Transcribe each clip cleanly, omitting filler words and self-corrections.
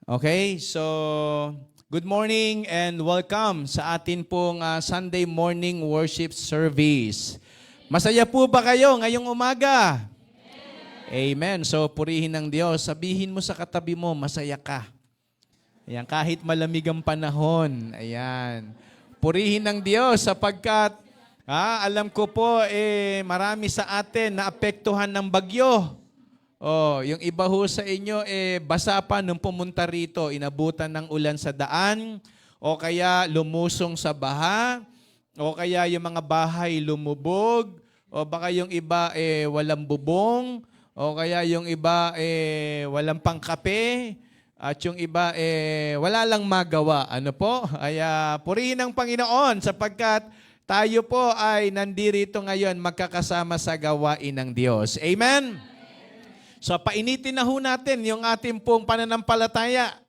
Okay, so good morning and welcome sa atin pong Sunday morning worship service. Masaya po ba kayo ngayong umaga? Amen. So purihin ng Diyos. Sabihin mo sa katabi mo, masaya ka. Ayan, kahit malamig ang panahon. Ayan. Purihin ng Diyos sapagkat alam ko po marami sa atin na apektuhan ng bagyo. Oh, yung iba ho sa inyo basa pa nung pumunta rito, inabutan ng ulan sa daan, o kaya lumusong sa baha, o kaya yung mga bahay lumubog, o baka yung iba walang bubong, o kaya yung iba walang pangkape, at yung iba wala lang magawa. Ano po? Ay purihin ang Panginoon sapagkat tayo po ay nandirito ngayon magkakasama sa gawain ng Diyos. Amen? So painitin na ho natin yung ating pong pananampalataya.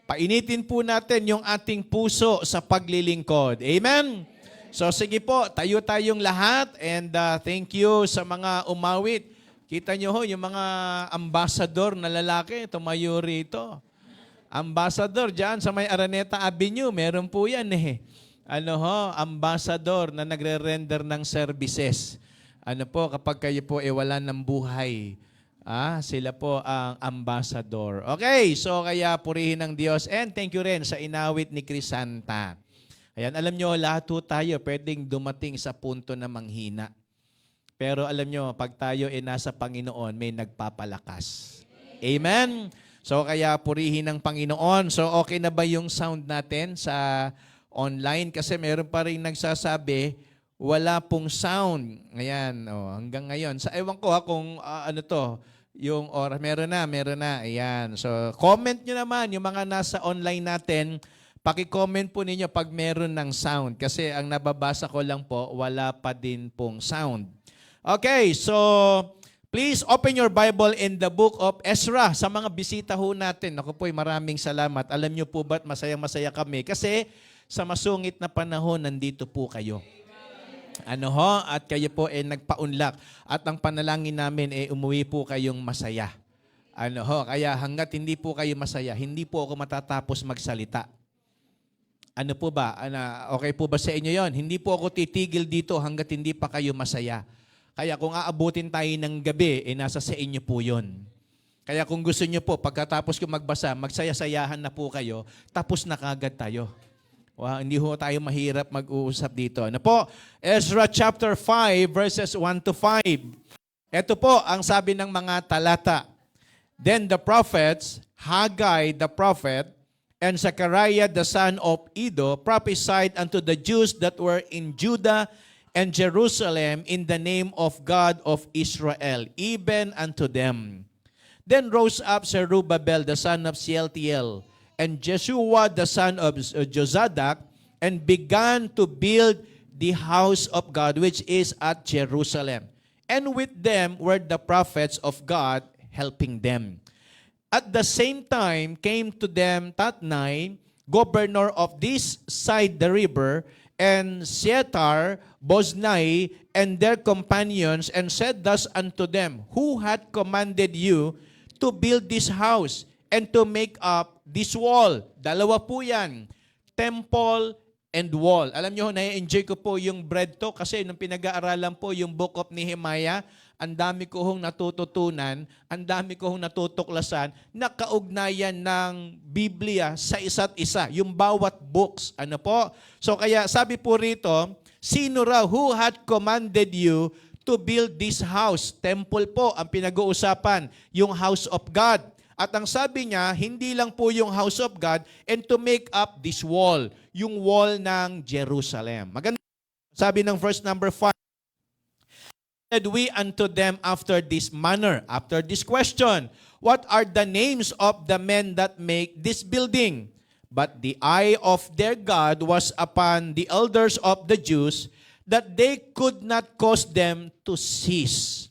Painitin po natin yung ating puso sa paglilingkod. Amen? So sige po, tayo tayong lahat and thank you sa mga umawit. Kita nyo ho, yung mga ambassador na lalaki, tumayo rito. Ambassador dyan sa may Araneta Avenue, meron po yan ambassador na nagre-render ng services. Ano po, kapag kayo po wala ng buhay, sila po ang ambassador. Okay, so kaya purihin ng Diyos and thank you rin sa inawit ni Crisanta. Ayan, alam nyo, lahat po tayo pwedeng dumating sa punto na manghina. Pero alam nyo, pag tayo nasa Panginoon, may nagpapalakas. Amen? So kaya purihin ng Panginoon. So okay na ba yung sound natin sa online? Kasi meron pa rin nagsasabi, wala pong sound. Ayan, hanggang ngayon. Ewan ko kung yung oras. Meron na. Ayan. So, comment nyo naman yung mga nasa online natin. Paki-comment po ninyo pag meron ng sound. Kasi ang nababasa ko lang po, wala pa din pong sound. Okay, so please open your Bible in the book of Ezra. Sa mga bisita ho natin, ako po'y maraming salamat. Alam nyo po ba't masayang-masaya kami? Kasi sa masungit na panahon, nandito po kayo. At kayo po nagpaunlak. At ang panalangin namin umuwi po kayong masaya. Kaya hanggat hindi po kayo masaya, hindi po ako matatapos magsalita. Ano po ba? Okay po ba sa inyo yon? Hindi po ako titigil dito hanggat hindi pa kayo masaya. Kaya kung aabutin tayo ng gabi, nasa sa inyo po yon. Kaya kung gusto nyo po, pagkatapos ko magbasa, magsaya-sayahan na po kayo, tapos na kagad tayo. Hindi ho tayo mahirap mag-uusap dito. Ano po? Ezra chapter 5 verses 1 to 5. Ito po ang sabi ng mga talata. Then the prophets, Haggai the prophet, and Zechariah the son of Iddo prophesied unto the Jews that were in Judah and Jerusalem in the name of God of Israel, even unto them. Then rose up Zerubbabel the son of Shealtiel, and Jeshua the son of Jozadak, and began to build the house of God which is at Jerusalem. And with them were the prophets of God helping them. At the same time came to them Tatnai, governor of this side the river, and Setar, Boznai, and their companions, and said thus unto them, Who had commanded you to build this house and to make up this wall? Dalawa po yan. Temple and wall. Alam nyo, na-enjoy ko po yung bread talk kasi nung pinag-aaralan po yung book of Nehemiah, ang dami ko hong natututunan, ang dami ko hong natutuklasan na kaugnayan ng Biblia sa isa't isa, yung bawat books. Ano po? So kaya sabi po rito, sino raw who had commanded you to build this house? Temple po ang pinag-uusapan, yung house of God. At ang sabi niya, hindi lang po yung house of God and to make up this wall, yung wall ng Jerusalem. Maganda. Sabi ng verse number 5, said we unto them after this manner, after this question, what are the names of the men that make this building? But the eye of their God was upon the elders of the Jews, that they could not cause them to cease.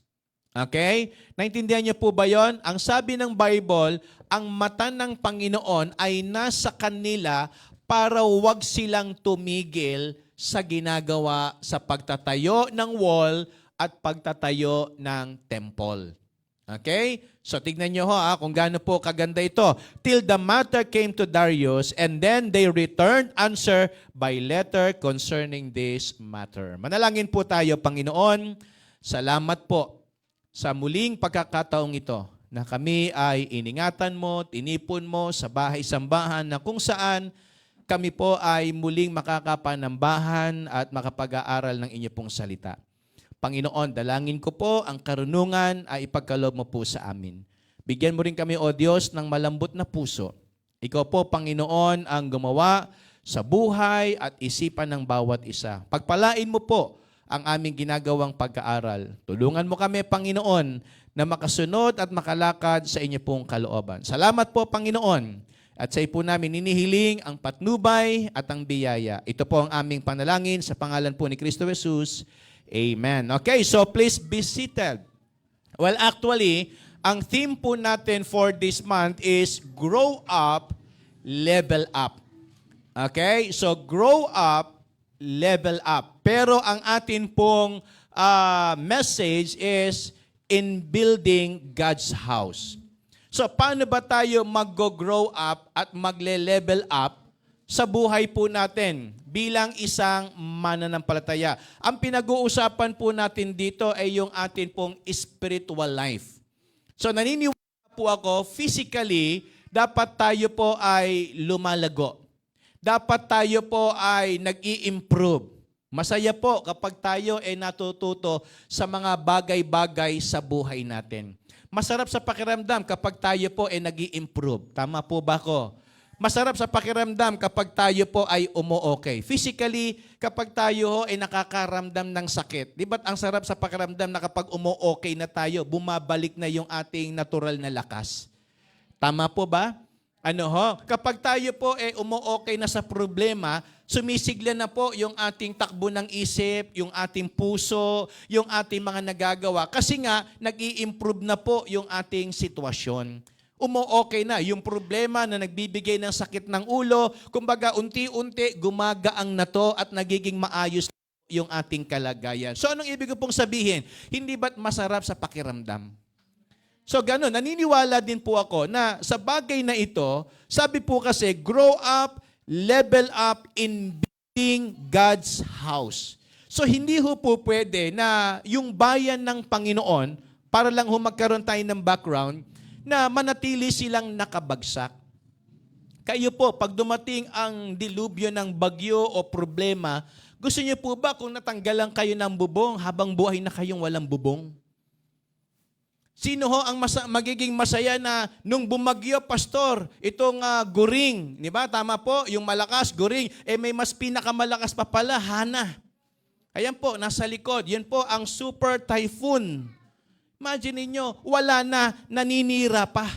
Okay? Naintindihan niyo po ba yon? Ang sabi ng Bible, ang mata ng Panginoon ay nasa kanila para wag silang tumigil sa ginagawa sa pagtatayo ng wall at pagtatayo ng temple. Okay? So tignan nyo kung gaano po kaganda ito. Till the matter came to Darius, and then they returned answer by letter concerning this matter. Manalangin po tayo, Panginoon. Salamat po sa muling pagkakataong ito na kami ay iningatan mo, tinipon mo sa bahay-sambahan na kung saan kami po ay muling makakapanambahan at makapag-aaral ng inyo pong salita. Panginoon, dalangin ko po ang karunungan ay ipagkaloob mo po sa amin. Bigyan mo rin kami, O Diyos, ng malambot na puso. Ikaw po, Panginoon, ang gumawa sa buhay at isipan ng bawat isa. Pagpalain mo po ang aming ginagawang pag-aaral. Tulungan mo kami, Panginoon, na makasunod at makalakad sa inyo pong kalooban. Salamat po, Panginoon. At sa po namin ninihiling ang patnubay at ang biyaya. Ito po ang aming panalangin sa pangalan po ni Kristo Jesus. Amen. Okay, so please be seated. Well, actually, ang theme po natin for this month is Grow Up, Level Up. Okay, so grow up, level up. Pero ang atin pong message is in building God's house. So paano ba tayo mag-grow up at magle-level up sa buhay po natin bilang isang mananampalataya? Ang pinag-uusapan po natin dito ay yung atin pong spiritual life. So naniniwala po ako, physically, dapat tayo po ay lumalago. Dapat tayo po ay nag-i-improve. Masaya po kapag tayo ay natututo sa mga bagay-bagay sa buhay natin. Masarap sa pakiramdam kapag tayo po ay nag-i-improve. Tama po ba ako? Masarap sa pakiramdam kapag tayo po ay umo-okay. Physically, kapag tayo ay nakakaramdam ng sakit, di ba't ang sarap sa pakiramdam na kapag umo-okay na tayo, bumabalik na yung ating natural na lakas? Tama po ba? Kapag tayo po ay umo-okay na sa problema, sumisigla na po yung ating takbo ng isip, yung ating puso, yung ating mga nagagawa. Kasi nga, nag-i-improve na po yung ating sitwasyon. Umo-okay na. Yung problema na nagbibigay ng sakit ng ulo, kumbaga unti-unti gumagaang na to at nagiging maayos yung ating kalagayan. So anong ibig ko pong sabihin? Hindi ba't masarap sa pakiramdam? So ganun, naniniwala din po ako na sa bagay na ito, sabi po kasi, grow up, level up in building God's house. So hindi ho po pwede na yung bayan ng Panginoon, para lang ho magkaroon tayo ng background, na manatili silang nakabagsak. Kayo po, pag dumating ang dilubyo ng bagyo o problema, gusto niyo po ba kung natanggalan kayo ng bubong habang buhay na kayong walang bubong? Sino ho ang magiging masaya na nung bumagyo, pastor, itong Guring, di ba? Tama po, yung malakas, Guring, may mas pinakamalakas pa pala, Hana. Ayan po, nasa likod. Yan po ang super typhoon. Imagine niyo, wala na, naninira pa.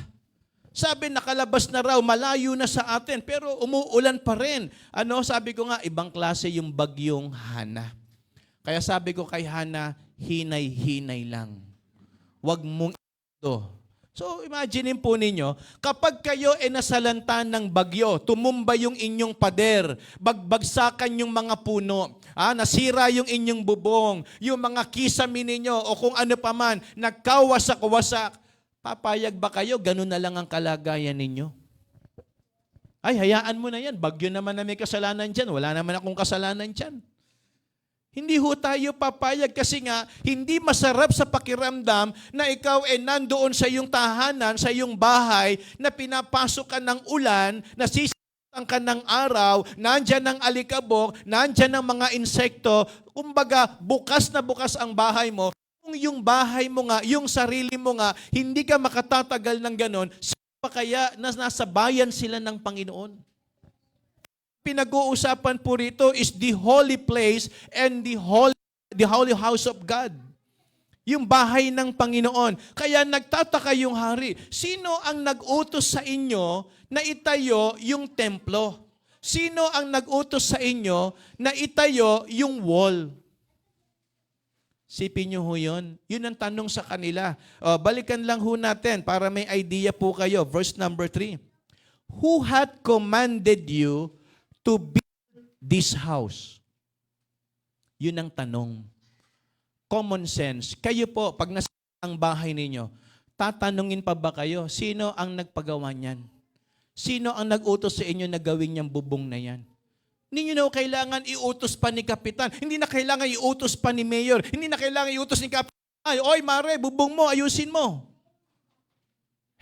Sabi, nakalabas na raw, malayo na sa atin, pero umuulan pa rin. Sabi ko nga, ibang klase yung bagyong Hana. Kaya sabi ko kay Hana, hinay-hinay lang. Huwag mong ito. So, imagine po ninyo, kapag kayo ay nasalanta ng bagyo, tumumba yung inyong pader, bagbagsakan yung mga puno, nasira yung inyong bubong, yung mga kisame ninyo, o kung ano pa man, nagkawasak-wasak, papayag ba kayo? Ganun na lang ang kalagayan ninyo. Ay, hayaan mo na yan. Bagyo naman na may kasalanan dyan. Wala naman akong kasalanan dyan. Hindi ho tayo papayag kasi nga, hindi masarap sa pakiramdam na ikaw ay nandoon sa iyong tahanan, sa iyong bahay, na pinapasok ka ng ulan, nasisitang ka ng araw, nandyan ang alikabok, nandyan ang mga insekto, kumbaga bukas na bukas ang bahay mo. Kung yung bahay mo nga, yung sarili mo nga, hindi ka makatatagal ng ganon, sino pa kaya na nasa bayan sila ng Panginoon? Pinag-uusapan po rito is the holy place and the holy house of God. Yung bahay ng Panginoon. Kaya nagtataka yung hari, sino ang nag-utos sa inyo na itayo yung templo? Sino ang nag-utos sa inyo na itayo yung wall? Sipin nyo ho yun. Yun ang tanong sa kanila. Balikan lang ho natin para may idea po kayo. Verse number 3. Who hath commanded you to build this house? Yun ang tanong. Common sense. Kayo po, pag nasa ang bahay ninyo, tatanungin pa ba kayo, sino ang nagpagawa niyan? Sino ang nag-utos sa inyo na gawin niyang bubong na yan? Hindi nyo na kailangan iutos pa ni Kapitan. Hindi na kailangan iutos pa ni Mayor. Hindi na kailangan iutos ni Kapitan. Ay, oy, mare, bubong mo, ayusin mo.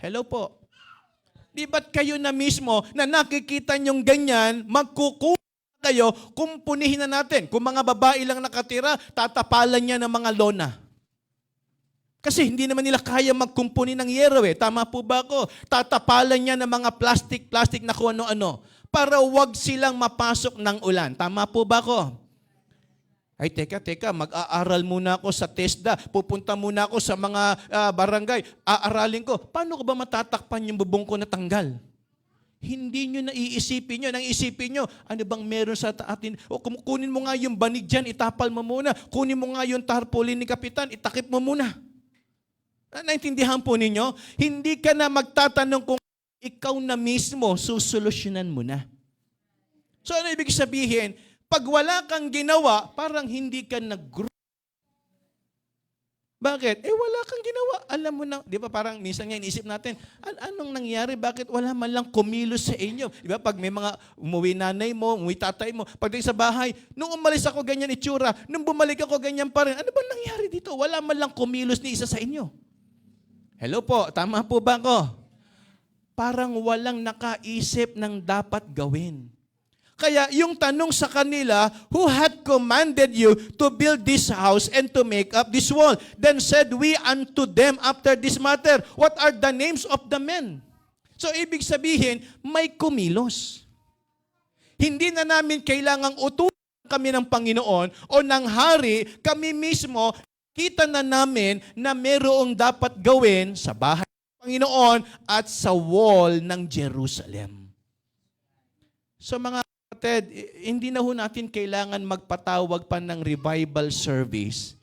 Hello po. Di ba't kayo na mismo na nakikita nyong ganyan, magkukuha kayo, kumpunihin na natin. Kung mga babae lang nakatira, tatapalan niya ng mga lona. Kasi hindi naman nila kaya magkumpuni ng yero eh. Tama po ba ako? Tatapalan niya ng mga plastic na kung ano-ano para wag silang mapasok ng ulan. Tama po ba ako? Ay, teka, mag-aaral muna ako sa TESDA. Pupunta muna ako sa mga barangay. Aaralin ko. Paano ko ba matatakpan yung bubong ko na tanggal? Hindi nyo naiisipin nyo. Nang isipin nyo, ano bang meron sa atin? O kunin mo nga yung banig dyan, itapal mo muna. Kunin mo nga yung tarpaulin ni Kapitan, itakip mo muna. Naintindihan po ninyo? Hindi ka na magtatanong kung ikaw na mismo susolusyonan mo na. So ano ibig sabihin? Pag wala kang ginawa, parang hindi ka nag-grow. Bakit? Wala kang ginawa. Alam mo na, di ba parang minsan nga inisip natin, anong nangyari? Bakit wala man lang kumilos sa inyo? Di ba pag may mga umuwi nanay mo, umuwi tatay mo, pagdating sa bahay, nung umalis ako ganyan itsura, nung bumalik ako ganyan pa rin, ano ba nangyari dito? Wala man lang kumilos ni isa sa inyo. Hello po, tama po ba ako? Parang walang nakaisip ng dapat gawin. Kaya yung tanong sa kanila, who had commanded you to build this house and to make up this wall? Then said we unto them after this matter, what are the names of the men? So ibig sabihin, may kumilos. Hindi na namin kailangang utusan kami ng Panginoon o ng hari, kami mismo, kita na namin na mayroong dapat gawin sa bahay ng Panginoon at sa wall ng Jerusalem. So mga kapatid, hindi na ho natin kailangan magpatawag pa ng revival service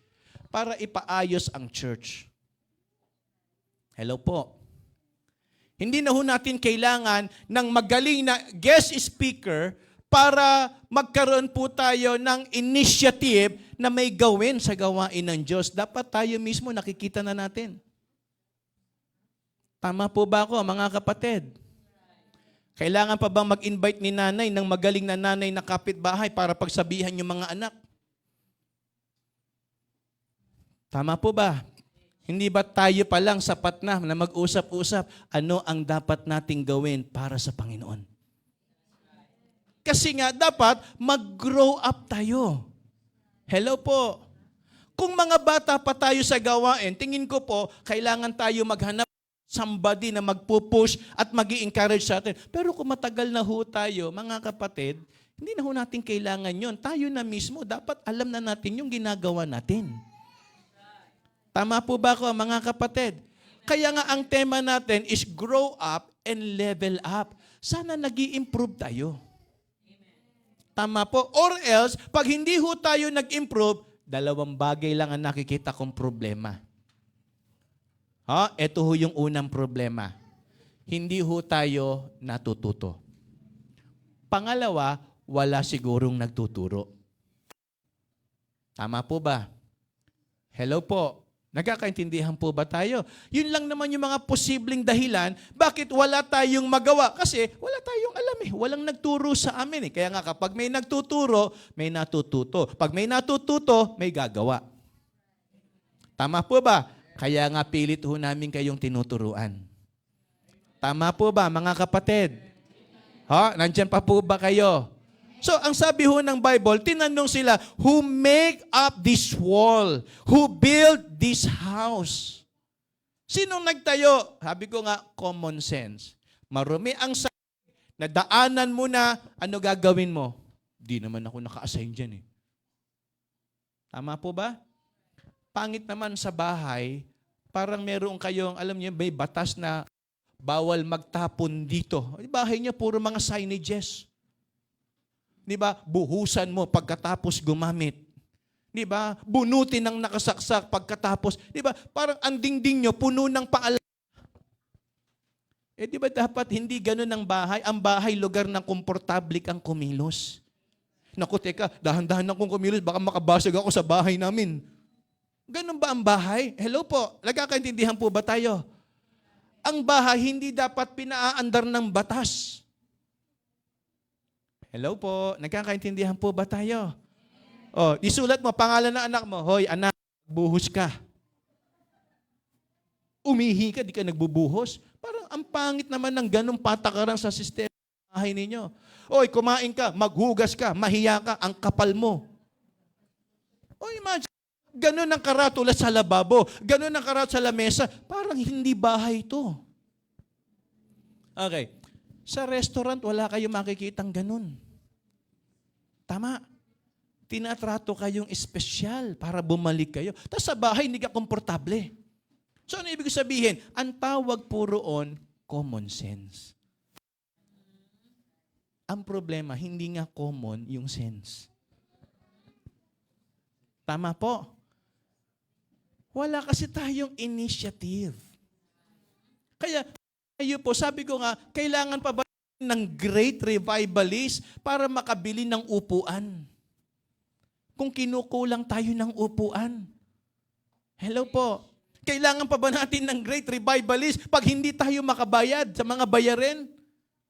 para ipaayos ang church. Hello po. Hindi na ho natin kailangan ng magaling na guest speaker para magkaroon po tayo ng initiative na may gawin sa gawain ng Diyos. Dapat tayo mismo nakikita na natin. Tama po ba ako, mga kapatid? Kailangan pa bang mag-invite ni nanay ng magaling na nanay na kapitbahay para pagsabihan yung mga anak? Tama po ba? Hindi ba tayo pa lang sapat na mag-usap-usap ano ang dapat nating gawin para sa Panginoon? Kasi nga, dapat mag-grow up tayo. Hello po. Kung mga bata pa tayo sa gawain, tingin ko po, kailangan tayo maghanap somebody na magpupush at mag-i-encourage sa atin. Pero kung matagal na ho tayo, mga kapatid, hindi na ho natin kailangan yon. Tayo na mismo, dapat alam na natin yung ginagawa natin. Tama po ba ako, mga kapatid? Kaya nga ang tema natin is grow up and level up. Sana nag-i-improve tayo. Tama po. Or else, pag hindi ho tayo nag-improve, dalawang bagay lang ang nakikita kong problema. Ito ho yung unang problema. Hindi ho tayo natututo. Pangalawa, wala sigurong nagtuturo. Tama po ba? Hello po. Nagkakaintindihan po ba tayo? Yun lang naman yung mga posibleng dahilan bakit wala tayong magawa. Kasi wala tayong alam eh. Walang nagturo sa amin eh. Kaya nga kapag may nagtuturo, may natututo. Pag may natututo, may gagawa. Tama po ba? Kaya nga pilit ho namin kayong tinuturuan. Tama po ba, mga kapatid? Nandyan pa po ba kayo? So, ang sabi ho ng Bible, tinanong sila, who make up this wall? Who build this house? Sinong nagtayo? Sabi ko nga, common sense. Marumi ang nadaanan mo na, ano gagawin mo? Di naman ako naka-assign dyan eh. Tama po ba? Pangit naman sa bahay, parang meron kayong, alam niyo, may batas na bawal magtapon dito. Bahay niya, puro mga signages. Di ba? Buhusan mo pagkatapos gumamit. Di ba? Bunutin ng nakasaksak pagkatapos. Di ba? Parang ang dingding nyo, puno ng paalam. Di ba dapat hindi ganun ang bahay? Ang bahay, lugar ng komportable kang kumilos. Naku, teka, dahan-dahan akong kumilos, baka makabasag ako sa bahay namin. Ganun ba ang bahay? Hello po, nagkakaintindihan po ba tayo? Ang bahay hindi dapat pinaaandar ng batas. Hello po, nagkakaintindihan po ba tayo? Oh, isulat mo, pangalan ng anak mo, hoy anak, buhos ka. Umihi ka, di ka nagbubuhos. Parang ang pangit naman ng ganong patakaran sa sistema ng bahay ninyo. Oy, kumain ka, maghugas ka, mahiya ka, ang kapal mo. O imagine, ganun ang karatula sa lababo, ganun ang karatula sa lamesa, parang hindi bahay ito. Okay. Sa restaurant, wala kayong makikitang ganun. Tama. Tinatrato kayong espesyal para bumalik kayo. Tapos sa bahay, hindi ka komportable. So ano ibig sabihin? Ang tawag po roon, common sense. Ang problema, hindi nga common yung sense. Tama po. Wala kasi tayong initiative. Kaya, kayo po, sabi ko nga, kailangan pa ba ng great revivalist para makabili ng upuan? Kung kinukulang tayo ng upuan. Hello po. Kailangan pa ba natin ng great revivalist pag hindi tayo makabayad sa mga bayarin?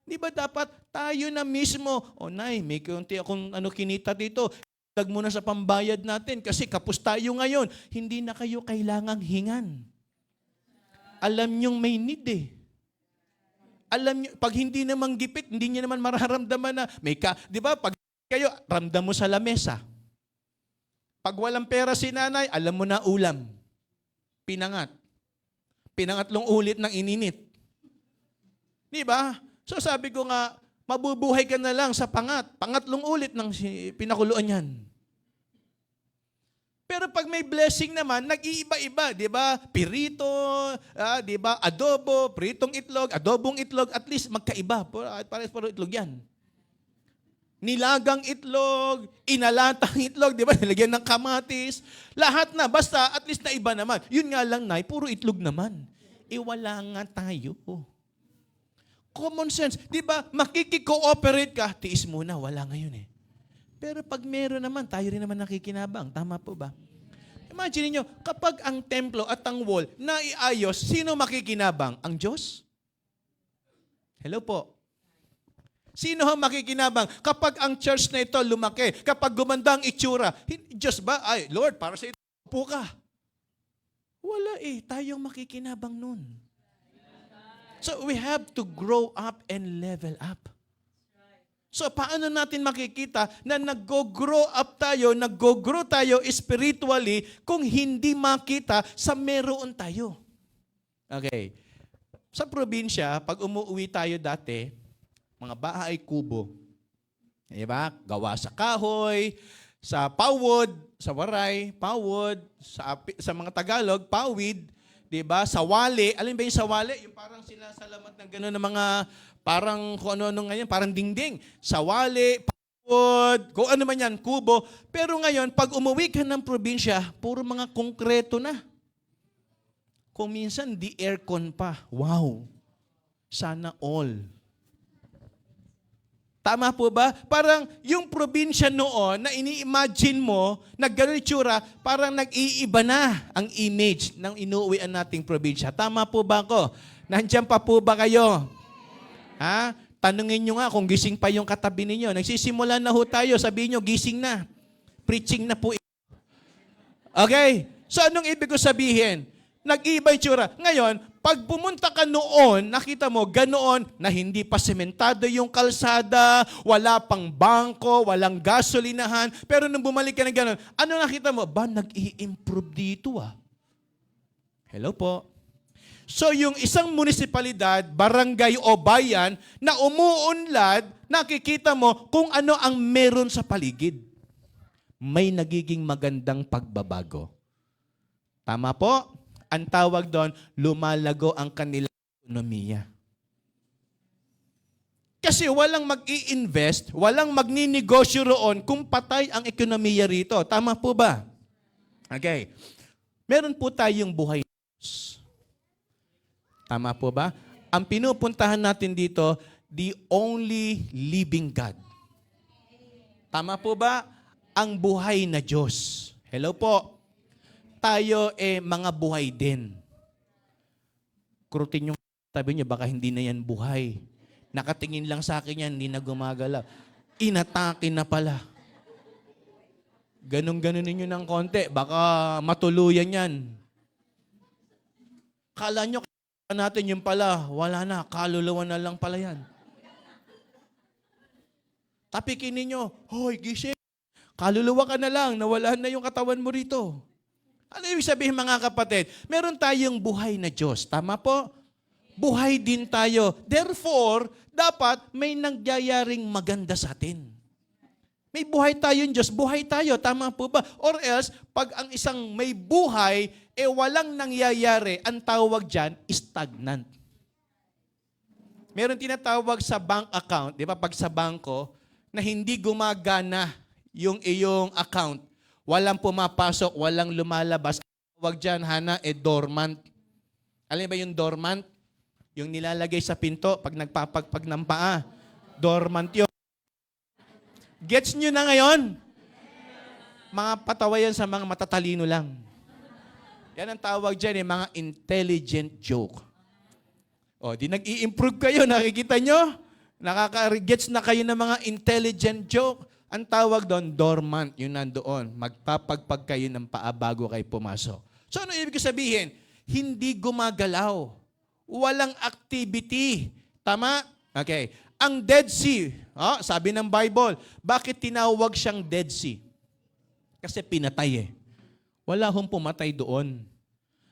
Di ba dapat tayo na mismo, o nay, may kunti akong kinita dito, dag muna sa pambayad natin kasi kapos tayo ngayon. Hindi na kayo kailangang hingan. Alam niyong may need eh. Alam niyo, pag hindi naman gipit, hindi niyo naman mararamdaman na di ba? Pag kayo, ramdam mo sa lamesa. Pag walang pera si nanay, alam mo na ulam. Pinangat. Pinangatlong ulit ng ininit. Di ba? So sabi ko nga, mabubuhay ka na lang sa pangatlong ulit ng pinakuluan yan. Pero pag may blessing naman, nag-iiba-iba, di ba? Pirito, di ba? Adobo, pritong itlog, adobong itlog, at least magkaiba. Parehas itlog yan. Nilagang itlog, inalatang itlog, di ba? Nilagyan ng kamatis. Lahat na, basta at least na iba naman. Yun nga lang, nay, puro itlog naman. Wala nga tayo. Common sense. Di ba? Makikikooperate ka, tiis muna, wala ngayon eh. Pero pag meron naman, tayo rin naman nakikinabang. Tama po ba? Imagine niyo, kapag ang templo at ang wall naiayos, sino makikinabang? Ang Diyos? Hello po. Sino ang makikinabang? Kapag ang church na ito lumaki, kapag gumanda ang itsura, Diyos ba? Ay, Lord, para sa ito, po ka. Wala eh. Tayong makikinabang nun. So we have to grow up and level up. So paano natin makikita na nag-grow up tayo, nag-grow tayo spiritually kung hindi makita sa meron tayo? Okay. Sa probinsya, pag umuwi tayo dati, mga bahay kubo. Diba? Gawa sa kahoy, sa pawod, sa waray, pawod, sa mga Tagalog, pawid, diba? Sa wali. Alam ba yung sa wali? Yung parang sinasalamat ng gano'n ng mga parang kung ano-ano ngayon, parang dingding. Sa wali, pawod, kung ano man yan, kubo. Pero ngayon, pag umuwi ka ng probinsya, puro mga konkreto na. Kung minsan, di aircon pa. Wow! Sana all. Tama po ba? Parang yung probinsya noon na ini-imagine mo, nag-gano'n itsura, parang nag-iiba na ang image ng inuuwian nating probinsya. Tama po ba ako? Nandiyan pa po ba kayo? Ha? Tanungin nyo nga kung gising pa yung katabi ninyo. Nagsisimula na ho tayo, sabihin nyo, gising na. Preaching na po. Okay? So anong ibig ko sabihin? Nag-iiba yung tsura. Ngayon, pag pumunta ka noon, nakita mo, ganoon na hindi pa sementado yung kalsada, wala pang bangko, walang gasolinahan, pero nung bumalik ka na ganoon, ano nakita mo? Ba, nag-i-improve dito ah. Hello po. So yung isang munisipalidad, barangay o bayan na umuunlad, nakikita mo kung ano ang meron sa paligid. May nagiging magandang pagbabago. Tama po? Ang tawag doon, lumalago ang kanilang ekonomiya. Kasi walang mag-i-invest, walang magninegosyo roon kung patay ang ekonomiya rito. Tama po ba? Okay. Meron po tayong buhay. Tama po ba? Ang pinupuntahan natin dito, the only living God. Tama po ba? Ang buhay na Diyos. Hello po. Tayo mga buhay din. Kurutin yung Sabi niya, baka hindi na yan buhay. Nakatingin lang sa akin yan, hindi na gumagalaw. Inatake na pala. Ganun-ganun ninyo ng konti, baka matuluyan yan. Kala nyo, natin yung pala, wala na, kaluluwa na lang pala yan. Tapikin ninyo, hoy, gising. Kaluluwa ka na lang, nawala na yung katawan mo rito. Ano ibig sabihin mga kapatid? Meron tayong buhay na Diyos. Tama po? Buhay din tayo. Therefore, dapat may nangyayaring maganda sa atin. May buhay tayong Diyos, buhay tayo. Tama po ba? Or else, pag ang isang may buhay, walang nangyayari, ang tawag dyan, stagnant. Meron tinatawag sa bank account, di ba? Pag sa bangko, na hindi gumagana yung iyong account. Walang pumapasok, walang lumalabas. Tawag dyan, Hana, dormant. Alam ba yung dormant? Yung nilalagay sa pinto pag nagpapagpag ng paa. Dormant yun. Gets nyo na ngayon? Mga patawa yan sa mga matatalino lang. Yan ang tawag dyan, mga intelligent joke. O, di nag-i-improve kayo, nakikita nyo? Nakaka-gets na kayo ng mga intelligent joke. Ang tawag doon, dormant, yun nandoon. Magpapagpag kayo ng paa bago kayo pumasok. So, ano ibig sabihin? Hindi gumagalaw. Walang activity. Tama? Okay. Ang Dead Sea, sabi ng Bible, bakit tinawag siyang Dead Sea? Kasi pinatay Wala hong pumatay doon.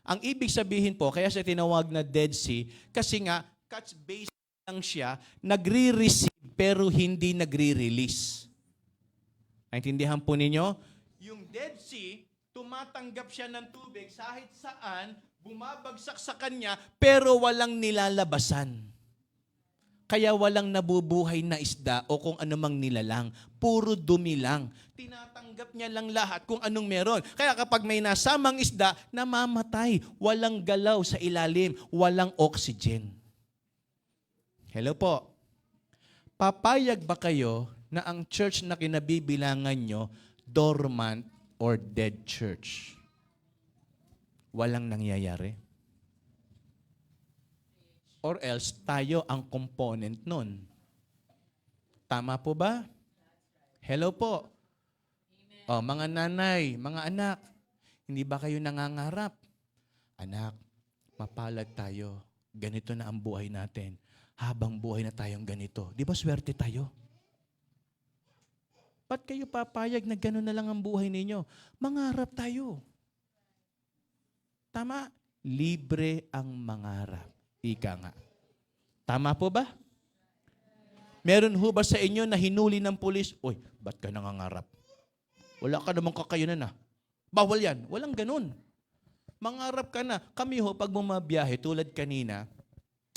Ang ibig sabihin po, kaya siya tinawag na Dead Sea, kasi nga, catch base lang siya, nagre-receive pero hindi nagre-release. Naintindihan po ninyo? Yung Dead Sea, tumatanggap siya ng tubig kahit saan, bumabagsak sa kanya, pero walang nilalabasan. Kaya walang nabubuhay na isda o kung anumang nilalang. Puro dumi lang. Tinatanggap niya lang lahat kung anong meron. Kaya kapag may nasamang isda, namamatay. Walang galaw sa ilalim. Walang oxygen. Hello po. Papayag ba kayo na ang church na kinabibilangan nyo, dormant or dead church? Walang nangyayari. Or else, tayo ang component nun. Tama po ba? Hello po. O, mga nanay, mga anak, hindi ba kayo nangangarap? Anak, mapalad tayo. Ganito na ang buhay natin. Habang buhay na tayong ganito. Di ba swerte tayo? Ba't kayo papayag na gano'n na lang ang buhay ninyo? Mangarap tayo. Tama? Libre ang mangarap. Ika nga. Tama po ba? Meron ho ba sa inyo na hinuli ng pulis? Uy, ba't ka nangangarap? Wala ka namang kakayanan Bawal yan. Walang ganun. Mangarap ka na. Kami ho, pag bumabiyahe, tulad kanina,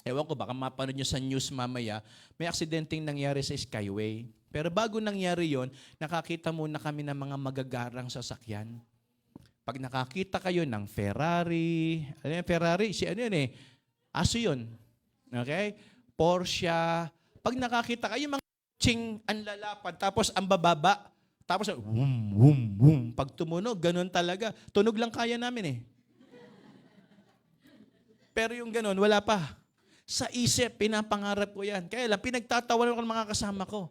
ewan ko, baka mapanood nyo sa news mamaya, may aksidenteng nangyari sa Skyway. Pero bago nangyari yon, nakakita muna kami ng mga magagarang sasakyan. Pag nakakita kayo ng Ferrari, ano yung Ferrari? Aso yun. Okay? Porsche. Pag nakakita kayo, mga ching ang lalapad, tapos ang bababa, tapos wum, wum, wum. Pag tumunog, ganun talaga. Tunog lang kaya namin Pero yung ganun, wala pa. Sa isip, pinapangarap ko yan. Kaya lang, pinagtatawanan ko ng mga kasama ko.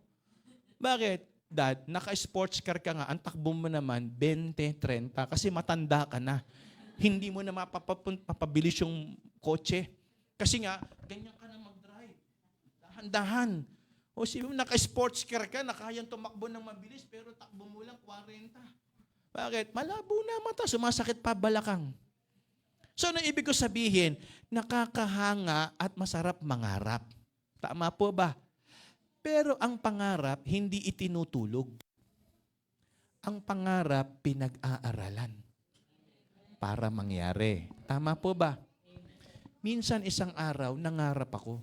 Bakit? Dad, naka-sports car ka nga, ang takbo mo naman, 20, 30, kasi matanda ka na. Hindi mo na mapapabilis yung kotse. Kasi nga, ganyan ka na mag-drive. Dahan-dahan. O sabi mo, naka-sports car ka, nakayang tumakbo ng mabilis, pero takbo mo lang 40. Bakit? Malabo na mata, sumasakit pa balakang. So, ano ibig ko sabihin? Nakakahanga at masarap mangarap. Tama po ba? Pero ang pangarap, hindi itinutulog. Ang pangarap, pinag-aaralan para mangyari. Tama po ba? Minsan isang araw, nangarap ako.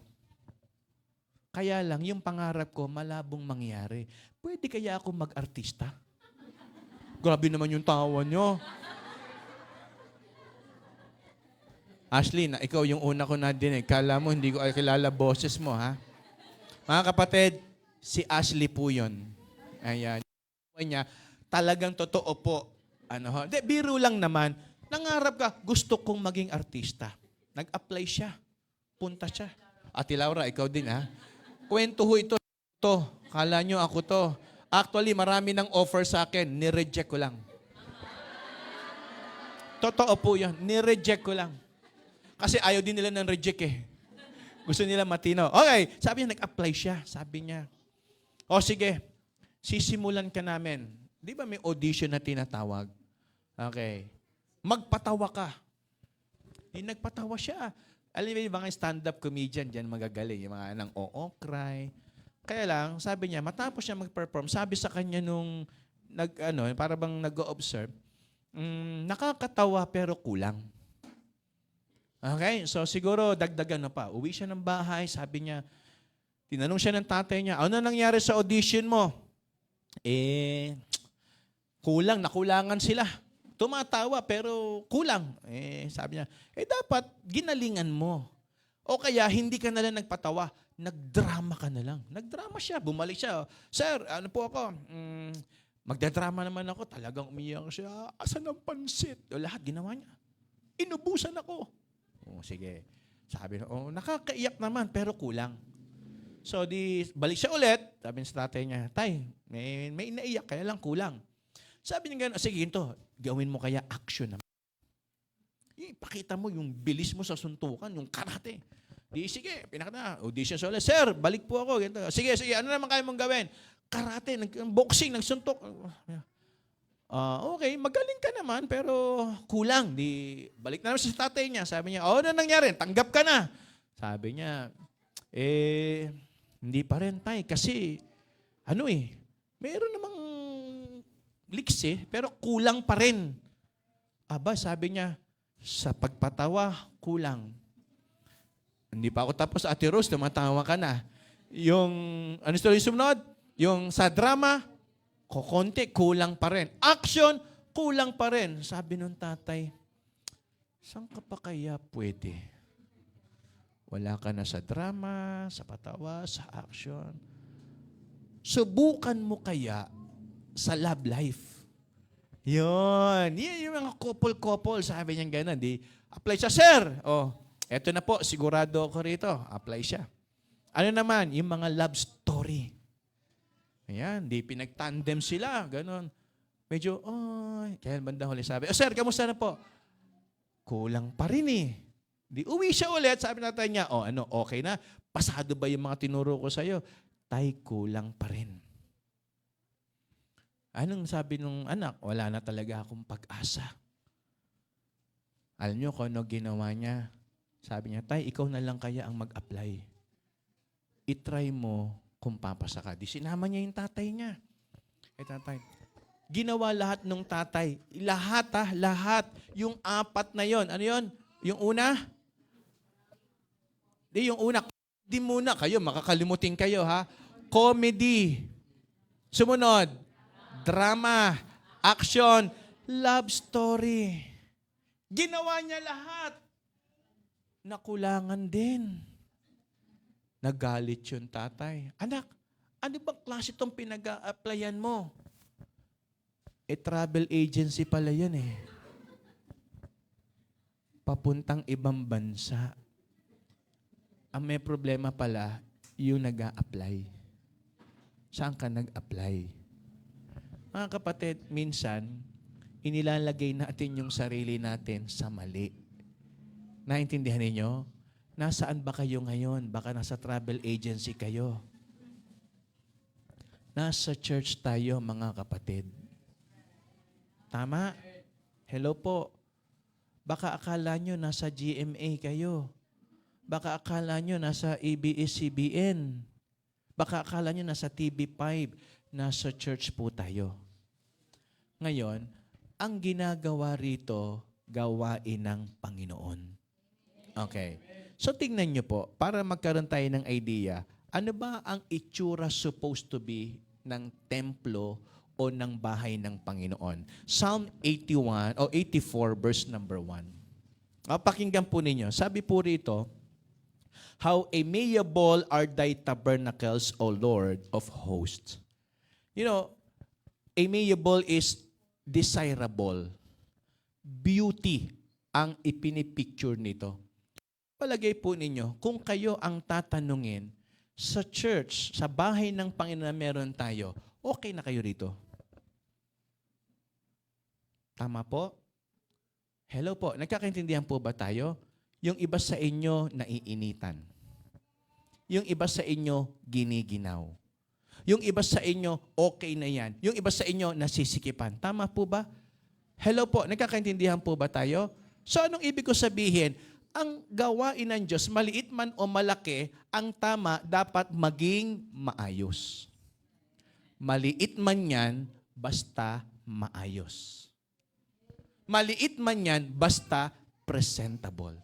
Kaya lang, yung pangarap ko, malabong mangyari. Pwede kaya ako mag-artista? Grabe naman yung tawa nyo. Ashley, ikaw yung una ko nadinig. Kala mo, hindi ko kilala boses mo, ha? Mga kapatid, si Ashley po yun. Ayan. Niya, talagang totoo po. Biro lang naman. Nangarap ka, gusto kong maging artista. Nag-apply siya. Punta siya. Ate Laura, ikaw din ha. Kwento ho ito. Kala nyo ako to. Actually, marami ng offer sa akin. Nireject ko lang. Totoo po yan. Nireject ko lang. Kasi ayaw din nila ng reject eh. Gusto nila matino. Okay, sabi niya, nag-apply siya. Sabi niya, o sige, sisimulan ka namin. Di ba may audition na tinatawag? Okay. Magpatawa ka. Nagpatawa siya. Alam mo yung mga stand-up comedian dyan magagaling. Yung mga nang cry. Kaya lang, sabi niya, matapos siya mag-perform, sabi sa kanya nung, para bang nag-o-observe, nakakatawa pero kulang. Okay? So siguro dagdagan na pa. Uwi siya ng bahay, sabi niya, tinanong siya ng tatay niya, ano nangyari sa audition mo? Nakulangan sila. Tumatawa pero kulang. Sabi niya, dapat ginalingan mo. O kaya hindi ka na lang nagpatawa, nagdrama ka na lang. Nagdrama siya, bumalik siya. Sir, ano po ako? Magdadrama naman ako. Talagang umiyak siya. Asan ang pansit? O lahat ginawa niya. Inubusan ako. O sige. Sabi na, nakakaiyak naman pero kulang. So balik siya ulit. Sabi sa tatay niya, Tay, may inaiyak kaya lang kulang. Sabi niya gano'n, sige ito, gawin mo kaya action naman. Ipakita mo yung bilis mo sa suntukan, yung karate. Sige, pinakita, audition sa ulit. Sir, balik po ako. Ganito. Sige, ano naman kaya mong gawin? Karate, boxing, nagsuntok. Okay, magaling ka naman, pero kulang. Balik na naman sa tatay niya. Sabi niya, ano nangyari? Tanggap ka na. Sabi niya, hindi pa rin, Tay. Kasi, meron namang leaks pero kulang pa rin. Sabi niya, sa pagpatawa, kulang. Hindi pa ako tapos, Ate Rose, tumatawa ka na. Yung, yung sumunod? Yung sa drama, konti, kulang pa rin. Action, kulang pa rin. Sabi nung tatay, saan ka pa kaya pwede? Wala ka na sa drama, sa patawa, sa action. Subukan mo kaya sa love life. Yun yung mga couple, sabi niya gano'n. Apply siya, sir. Eto na po, sigurado ako rito. Apply siya. Ano naman, yung mga love story. Ayan, pinag-tandem sila, gano'n. Medyo, kaya bandang huli sabi, sir, kamusta na po? Kulang pa rin eh. Uwi siya ulit, sabi natin niya, okay na? Pasado ba yung mga tinuro ko sa'yo? Tay, kulang pa rin. Anong sabi nung anak? Wala na talaga akong pag-asa. Alam niyo kung ano ginawa niya? Sabi niya, Tay, ikaw na lang kaya ang mag-apply. I-try mo kung papasa ka. Sinama niya yung tatay niya. Tatay. Ginawa lahat nung tatay. Lahat. Yung 4 na yon. Ano yon? Yung una? Yung una. Di muna kayo, makakalimutin kayo ha. Comedy. Sumunod. Drama, action, love story. Ginawa niya lahat. Nakulangan din. Nagalit yung tatay. Anak, ano bang klase itong pinag-a-applyan mo? Travel agency pala yan eh. Papuntang ibang bansa. Ang may problema pala, yung nag-a-apply. Saan ka nag-apply? Mga kapatid, minsan, inilalagay natin yung sarili natin sa mali. Naintindihan ninyo? Nasaan ba kayo ngayon? Baka nasa travel agency kayo. Nasa church tayo, mga kapatid. Tama? Hello po. Baka akala nyo nasa GMA kayo. Baka akala nyo nasa ABS-CBN. Baka akala nyo nasa TV5. Nasa church po tayo. Ngayon, ang ginagawa rito, gawain ng Panginoon. Okay. So tingnan nyo po, para magkaroon tayo ng idea, ano ba ang itsura supposed to be ng templo o ng bahay ng Panginoon? Psalm 81 o 84 verse number 1. Pakinggan po ninyo. Sabi po rito, how amiable are thy tabernacles, O Lord of hosts. You know, amiable is desirable. Beauty ang ipinipicture nito. Palagay po ninyo, kung kayo ang tatanungin sa church, sa bahay ng Panginoon na meron tayo, okay na kayo rito? Tama po? Hello po, nagkakaintindihan po ba tayo? Yung iba sa inyo naiinitan. Yung iba sa inyo giniginaw. Yung iba sa inyo okay na yan. Yung iba sa inyo nasisikipan. Tama po ba? Hello po, nagkakaintindihan po ba tayo? So anong ibig ko sabihin? Ang gawain ng Diyos, maliit man o malaki, ang tama dapat maging maayos. Maliit man yan, basta maayos. Maliit man yan, basta presentable.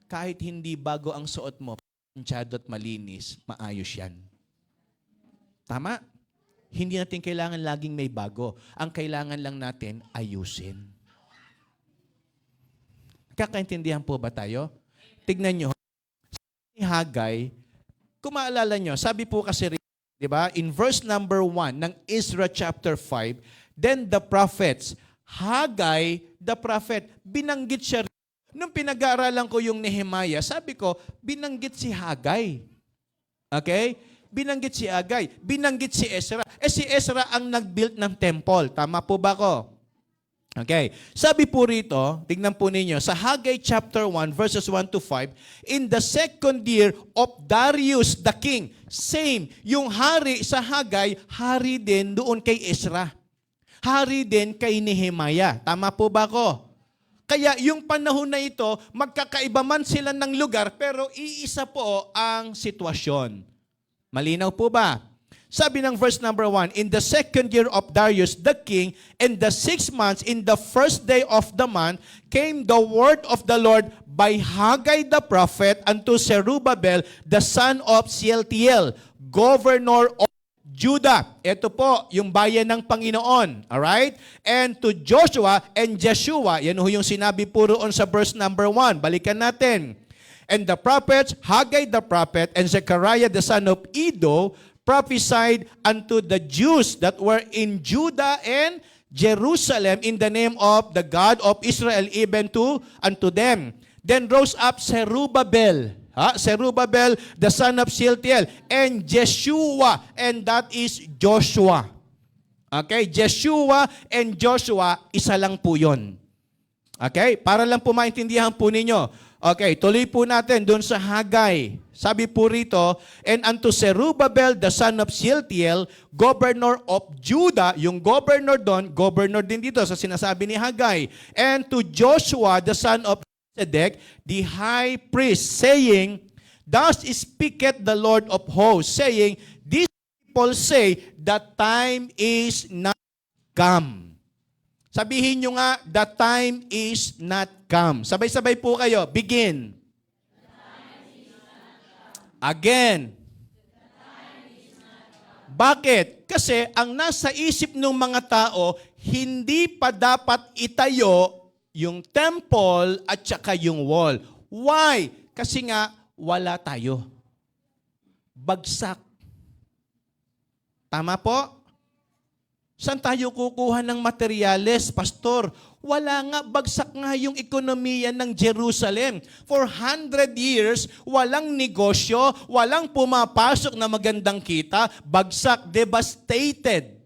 Kahit hindi bago ang suot mo, pansyado at malinis, maayos yan. Tama? Hindi natin kailangan laging may bago. Ang kailangan lang natin, ayusin. Kakaintindihan po ba tayo? Tignan nyo. Ni Hagay, kung maalala nyo, sabi po kasi, di ba, in verse number 1 ng Ezra chapter 5, then the prophets, Hagay, the prophet, binanggit siya. Nung pinag-aaralan ko yung Nehemiah, sabi ko, binanggit si Hagay. Okay? Binanggit si Hagay. Binanggit si Ezra. Si Ezra ang nag-build ng temple. Tama po ba ko? Okay. Sabi po rito, tignan po ninyo, sa Haggai chapter 1, verses 1 to 5, in the second year of Darius the king, same, yung hari sa Haggai, hari din doon kay Ezra. Hari din kay Nehemiah. Tama po ba ko? Kaya yung panahon na ito, magkakaiba man sila ng lugar, pero iisa po ang sitwasyon. Malinaw po ba? Sabi ng verse number 1, in the second year of Darius the king, in the 6 months, in the first day of the month, came the word of the Lord by Haggai the prophet unto Zerubbabel, the son of Shealtiel, governor of Judah. Ito po, yung bayan ng Panginoon. Alright? And to Joshua and Jeshua, yan ho yung sinabi po roon sa verse number 1. Balikan natin. And the prophets, Haggai the prophet, and Zechariah the son of Iddo, prophesied unto the Jews that were in Judah and Jerusalem in the name of the God of Israel, even unto them. Then rose up Zerubbabel, Zerubbabel, the son of Shealtiel, and Jeshua, and that is Joshua. Okay, Jeshua and Joshua, isa lang po yun. Okay, para lang po maintindihan po ninyo. Okay, tuloy po natin doon sa Haggai. Sabi po rito, and unto Zerubbabel, the son of Shealtiel, governor of Judah, yung governor doon, governor din dito sa sinasabi ni Haggai, and to Joshua, the son of Sedek, the high priest, saying, thus speaketh the Lord of hosts, saying, these people say, the time is not come. Sabihin nyo nga, the time is not come. Sabay-sabay po kayo. Begin. Again. Bakit? Kasi ang nasa isip ng mga tao, hindi pa dapat itayo yung temple at saka yung wall. Why? Kasi nga, wala tayo. Bagsak. Tama po? Saan tayo kukuha ng materyales, Pastor? Wala nga, bagsak nga yung ekonomiya ng Jerusalem. For 100 years, walang negosyo, walang pumapasok na magandang kita, bagsak, devastated.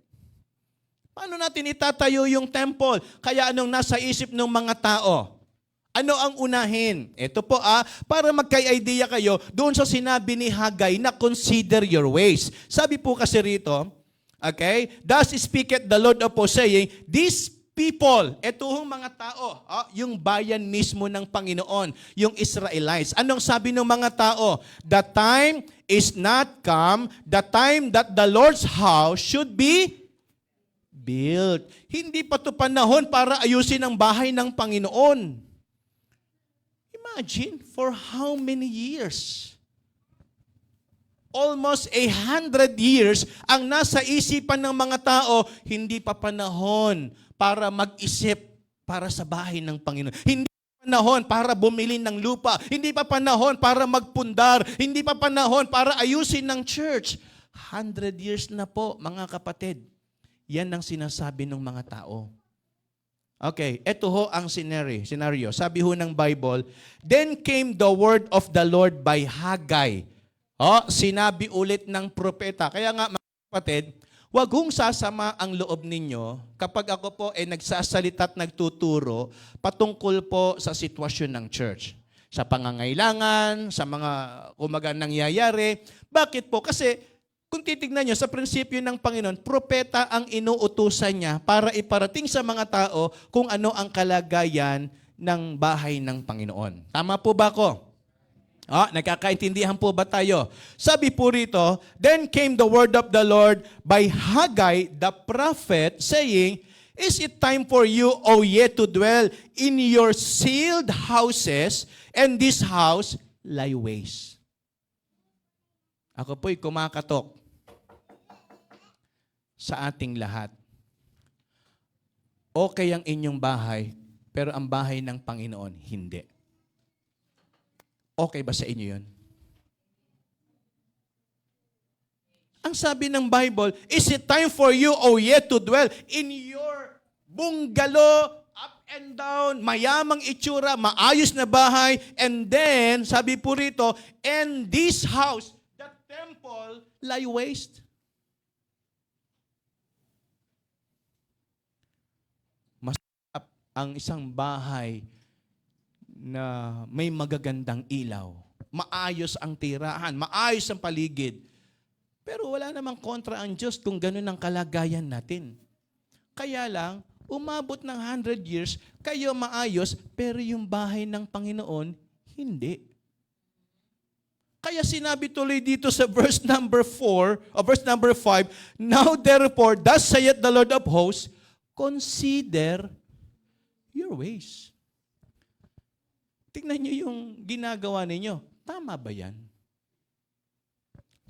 Paano natin itatayo yung temple? Kaya anong nasa isip ng mga tao? Ano ang unahin? Ito po para magka-idea kayo doon sa sinabi ni Haggai na consider your ways. Sabi po kasi rito, okay, thus speaketh the Lord of hosts, saying, these people, etuhong mga tao, yung bayan mismo ng Panginoon, yung Israelites. Anong sabi ng mga tao? The time is not come, the time that the Lord's house should be built. Hindi pa to panahon para ayusin ang bahay ng Panginoon. Imagine, for how many years? Almost 100 years ang nasa isipan ng mga tao, hindi pa panahon para mag-isip para sa bahay ng Panginoon. Hindi pa panahon para bumili ng lupa. Hindi pa panahon para magpundar. Hindi pa panahon para ayusin ng church. 100 years na po, mga kapatid. Yan ang sinasabi ng mga tao. Okay, eto ho ang scenario. Sabi ho ng Bible, then came the word of the Lord by Haggai. Sinabi ulit ng propeta. Kaya nga mga kapatid, wag hong sasama ang loob ninyo kapag ako po ay nagsasalita at nagtuturo patungkol po sa sitwasyon ng church. Sa pangangailangan, sa mga kumaga nangyayari. Bakit po? Kasi kung titignan nyo, sa prinsipyo ng Panginoon, propeta ang inuutusan niya para iparating sa mga tao kung ano ang kalagayan ng bahay ng Panginoon. Tama po ba ako? Nagkakaintindihan po ba tayo? Sabi po rito, then came the word of the Lord by Haggai the prophet, saying, is it time for you, O ye, to dwell in your sealed houses, and this house lie waste? Ako po'y kumakatok sa ating lahat. Okay ang inyong bahay, pero ang bahay ng Panginoon, hindi. Okay ba sa inyo yun? Ang sabi ng Bible, is it time for you, O ye, to dwell in your bungalow, up and down, mayamang itsura, maayos na bahay, and then, sabi po rito, and this house, the temple, lie waste? Masarap ang isang bahay na may magagandang ilaw. Maayos ang tirahan, maayos ang paligid. Pero wala namang kontra ang Diyos kung ganun ang kalagayan natin. Kaya lang, umabot ng 100 years, kayo maayos, pero yung bahay ng Panginoon, hindi. Kaya sinabi tuloy dito sa verse number 4, o verse number 5, now therefore, thus saith the Lord of hosts, consider your ways. Tingnan niyo yung ginagawa ninyo. Tama ba yan?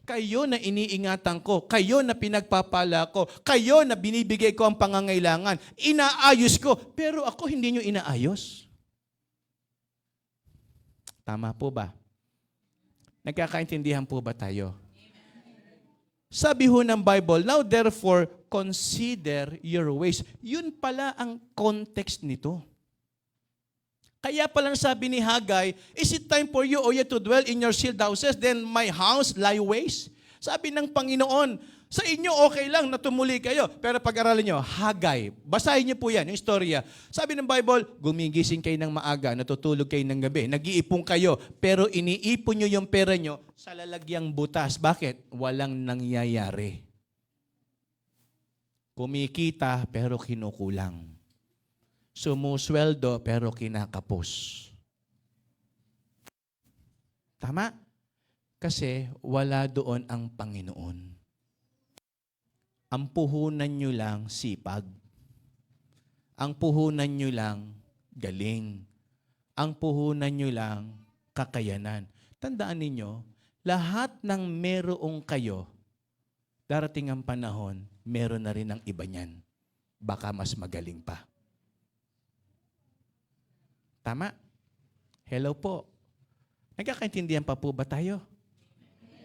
Kayo na iniingatan ko, kayo na pinagpapala ko, kayo na binibigay ko ang pangangailangan, inaayos ko, pero ako hindi nyo inaayos. Tama po ba? Nagkakaintindihan po ba tayo? Sabi ho ng Bible, now therefore, consider your ways. Yun pala ang context nito. Kaya palang sabi ni Haggai, is it time for you, O ye, to dwell in your sealed houses, then my house lie waste? Sabi ng Panginoon, sa inyo okay lang na tumuli kayo, pero pag-aralan nyo, Haggai, basahin nyo po yan, yung istorya. Sabi ng Bible, gumigising kayo ng maaga, natutulog kayo ng gabi, nag-iipon kayo, pero iniipon nyo yung pera nyo sa lalagyang butas. Bakit? Walang nangyayari. Kumikita, pero kinukulang. Sumusweldo pero kinakapos. Tama? Kasi wala doon ang Panginoon. Ang puhunan nyo lang sipag. Ang puhunan nyo lang galing. Ang puhunan nyo lang kakayanan. Tandaan ninyo, lahat ng merong kayo, darating ang panahon, meron na rin ang iba niyan. Baka mas magaling pa. Tama? Hello po. Nagkakaintindihan pa po ba tayo?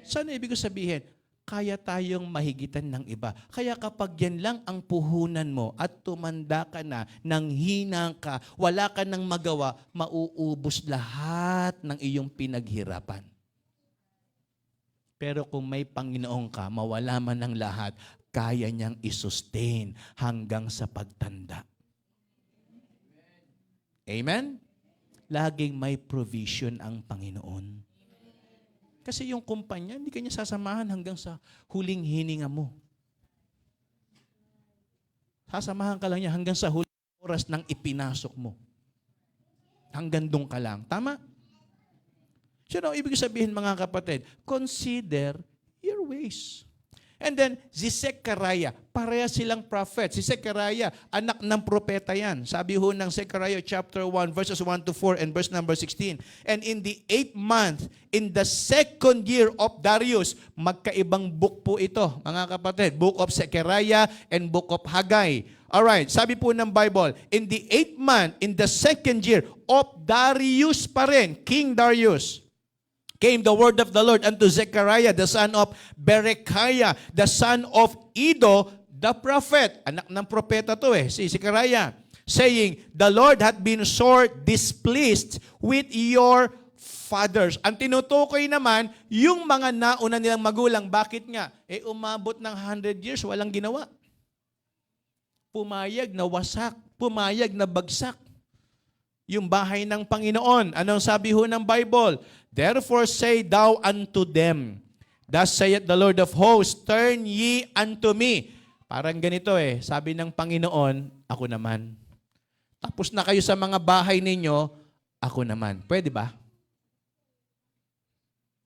Saan ibig sabihin? Kaya tayong mahigitan ng iba. Kaya kapag yan lang ang puhunan mo at tumanda ka na, nanghina ka, wala ka nang magawa, mauubos lahat ng iyong pinaghirapan. Pero kung may Panginoon ka, mawala man ng lahat, kaya niyang isustain hanggang sa pagtanda. Amen? Laging may provision ang Panginoon. Kasi yung kumpanya, hindi kanya sasamahan hanggang sa huling hininga mo. Sasamahan ka lang niya hanggang sa huling oras ng ipinasok mo. Hanggang doon ka lang. Tama? So, ibig sabihin mga kapatid, consider your ways. And then, si Zechariah, pareha silang prophet. Si Zechariah, anak ng propeta yan. Sabi ho ng Zechariah chapter 1, verses 1 to 4 and verse number 16. And in the 8th month, in the 2nd year of Darius, magkaibang book po ito, mga kapatid. Book of Zechariah and book of Haggai. Alright, sabi po ng Bible, in the 8th month, in the 2nd year of Darius pa rin, King Darius, came the word of the Lord unto Zechariah, the son of Berechiah, the son of Iddo, the prophet. Anak ng propeta to si Zechariah. saying, the Lord hath been sore displeased with your fathers. Ang tinutukoy naman, yung mga nauna nilang magulang. Bakit nga? Umabot ng 100 years, walang ginawa. Pumayag na wasak, pumayag na bagsak yung bahay ng Panginoon. Anong sabi ho ng Bible? Therefore say thou unto them, thus saith the Lord of hosts, turn ye unto me. Parang ganito sabi ng Panginoon, ako naman. Tapos na kayo sa mga bahay ninyo, ako naman. Pwede ba?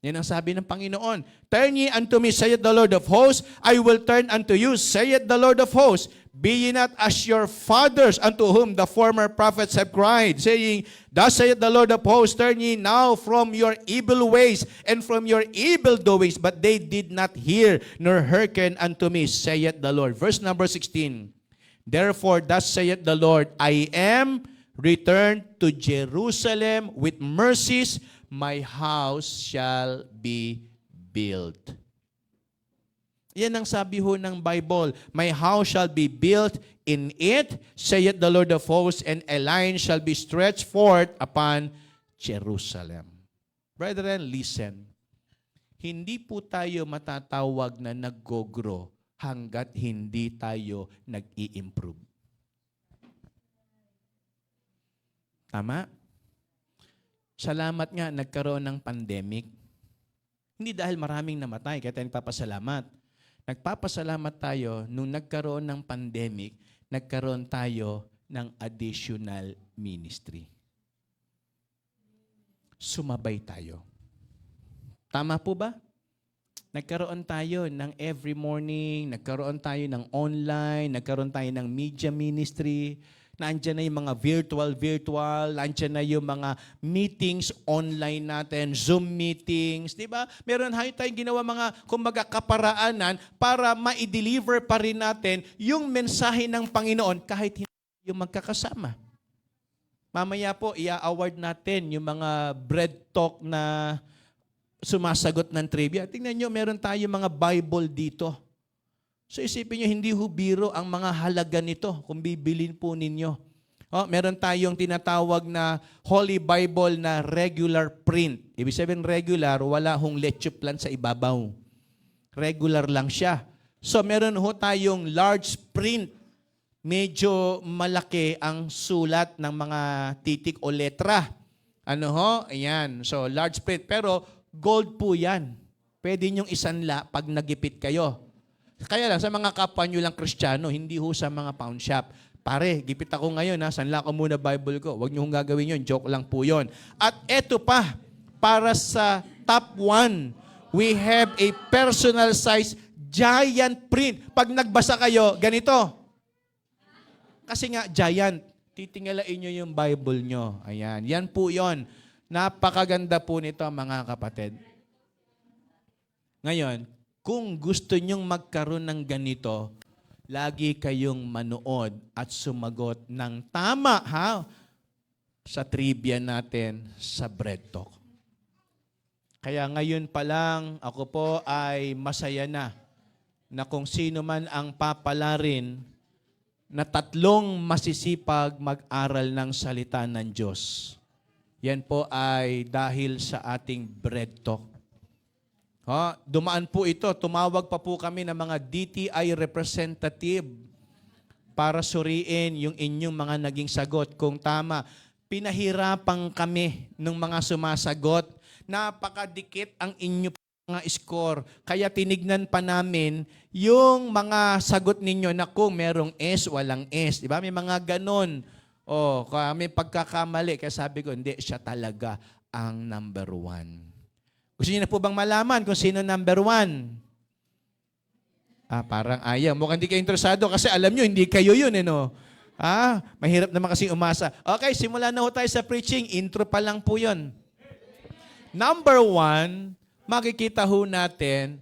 Yan ang sabi ng Panginoon. Turn ye unto me, saith the Lord of hosts, I will turn unto you, saith the Lord of hosts. Be ye not as your fathers, unto whom the former prophets have cried, saying, thus saith the Lord of hosts, turn ye now from your evil ways and from your evil doings. But they did not hear, nor hearken unto me, saith the Lord. Verse number 16. Therefore, thus saith the Lord, I am returned to Jerusalem with mercies, my house shall be built. Yan ang sabi ho ng Bible. My house shall be built in it, saith the Lord of hosts, and a line shall be stretched forth upon Jerusalem. Brethren, listen. Hindi po tayo matatawag na nag-grow hanggat hindi tayo nag-i-improve. Tama? Salamat nga, nagkaroon ng pandemic. Hindi dahil maraming namatay, kaya tayo nagpapasalamat. Nagpapasalamat tayo nung nagkaroon ng pandemic, nagkaroon tayo ng additional ministry. Sumabay tayo. Tama po ba? Nagkaroon tayo ng every morning, nagkaroon tayo ng online, nagkaroon tayo ng media ministry, nandiyan na yung mga virtual, nandiyan na yung mga meetings online natin, Zoom meetings, di ba? Meron tayong ginawa mga, kumbaga, kaparaanan para ma-deliver pa rin natin yung mensahe ng Panginoon kahit hindi yung magkakasama. Mamaya po, i-award natin yung mga bread talk na sumasagot ng trivia. Tingnan nyo, meron tayong mga Bible dito. So isipin nyo, hindi biro ang mga halaga nito kung bibilin po ninyo. Meron tayong tinatawag na Holy Bible na regular print. Ibig sabihin regular, wala hong leche plan sa ibabaw. Regular lang siya. So meron ho tayong large print. Medyo malaki ang sulat ng mga titik o letra. Ayan. So large print. Pero gold po yan. Pwede nyong isanla pag nagipit kayo. Kaya lang, sa mga kapwa nyo lang Kristiyano, hindi ho sa mga pawn shop. Pare, gipit ako ngayon, sanla ko muna Bible ko. Huwag nyo hong gagawin yun, joke lang po yun. At eto pa, para sa top 1, we have a personal size giant print. Pag nagbasa kayo, ganito. Kasi nga, giant. Titingalain nyo yung Bible nyo. Ayan, yan po yun. Napakaganda po nito, mga kapatid. Ngayon, kung gusto nyong magkaroon ng ganito, lagi kayong manood at sumagot ng tama, sa trivia natin sa Bread Talk. Kaya ngayon pa lang, ako po ay masaya na kung sino man ang papalarin na 3 masisipag mag-aral ng salita ng Diyos. Yan po ay dahil sa ating Bread Talk. Dumaan po ito. Tumawag pa po kami ng mga DTI representative para suriin yung inyong mga naging sagot. Kung tama, pinahirapan kami ng mga sumasagot. Napakadikit ang inyong mga score. Kaya tinignan pa namin yung mga sagot ninyo na kung merong S, walang S. Diba? May mga ganon. May pagkakamali. Kaya sabi ko, hindi, siya talaga ang number 1. Gusto niyo na po bang malaman kung sino number 1? Parang ayaw. Mukhang hindi kayo interesado kasi alam nyo, hindi kayo yun, mahirap naman kasi umasa. Okay, simula na ho tayo sa preaching. Intro pa lang po yun. Number 1, makikita ho natin,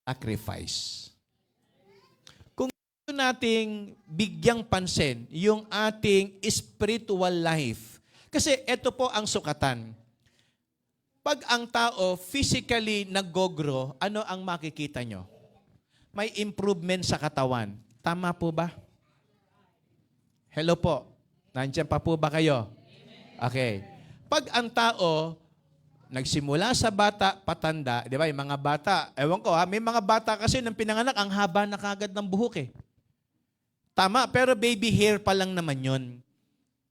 sacrifice. Kung gusto nating bigyang pansin yung ating spiritual life, kasi ito po ang sukatan. Pag ang tao physically nag-grow, ano ang makikita nyo? May improvement sa katawan. Tama po ba? Hello po. Nandiyan pa po ba kayo? Okay. Pag ang tao, nagsimula sa bata, patanda, di ba, yung mga bata, ewan ko ha, may mga bata kasi nang pinanganak, ang haba na kagad ng buhok eh. Tama, pero baby hair pa lang naman yun.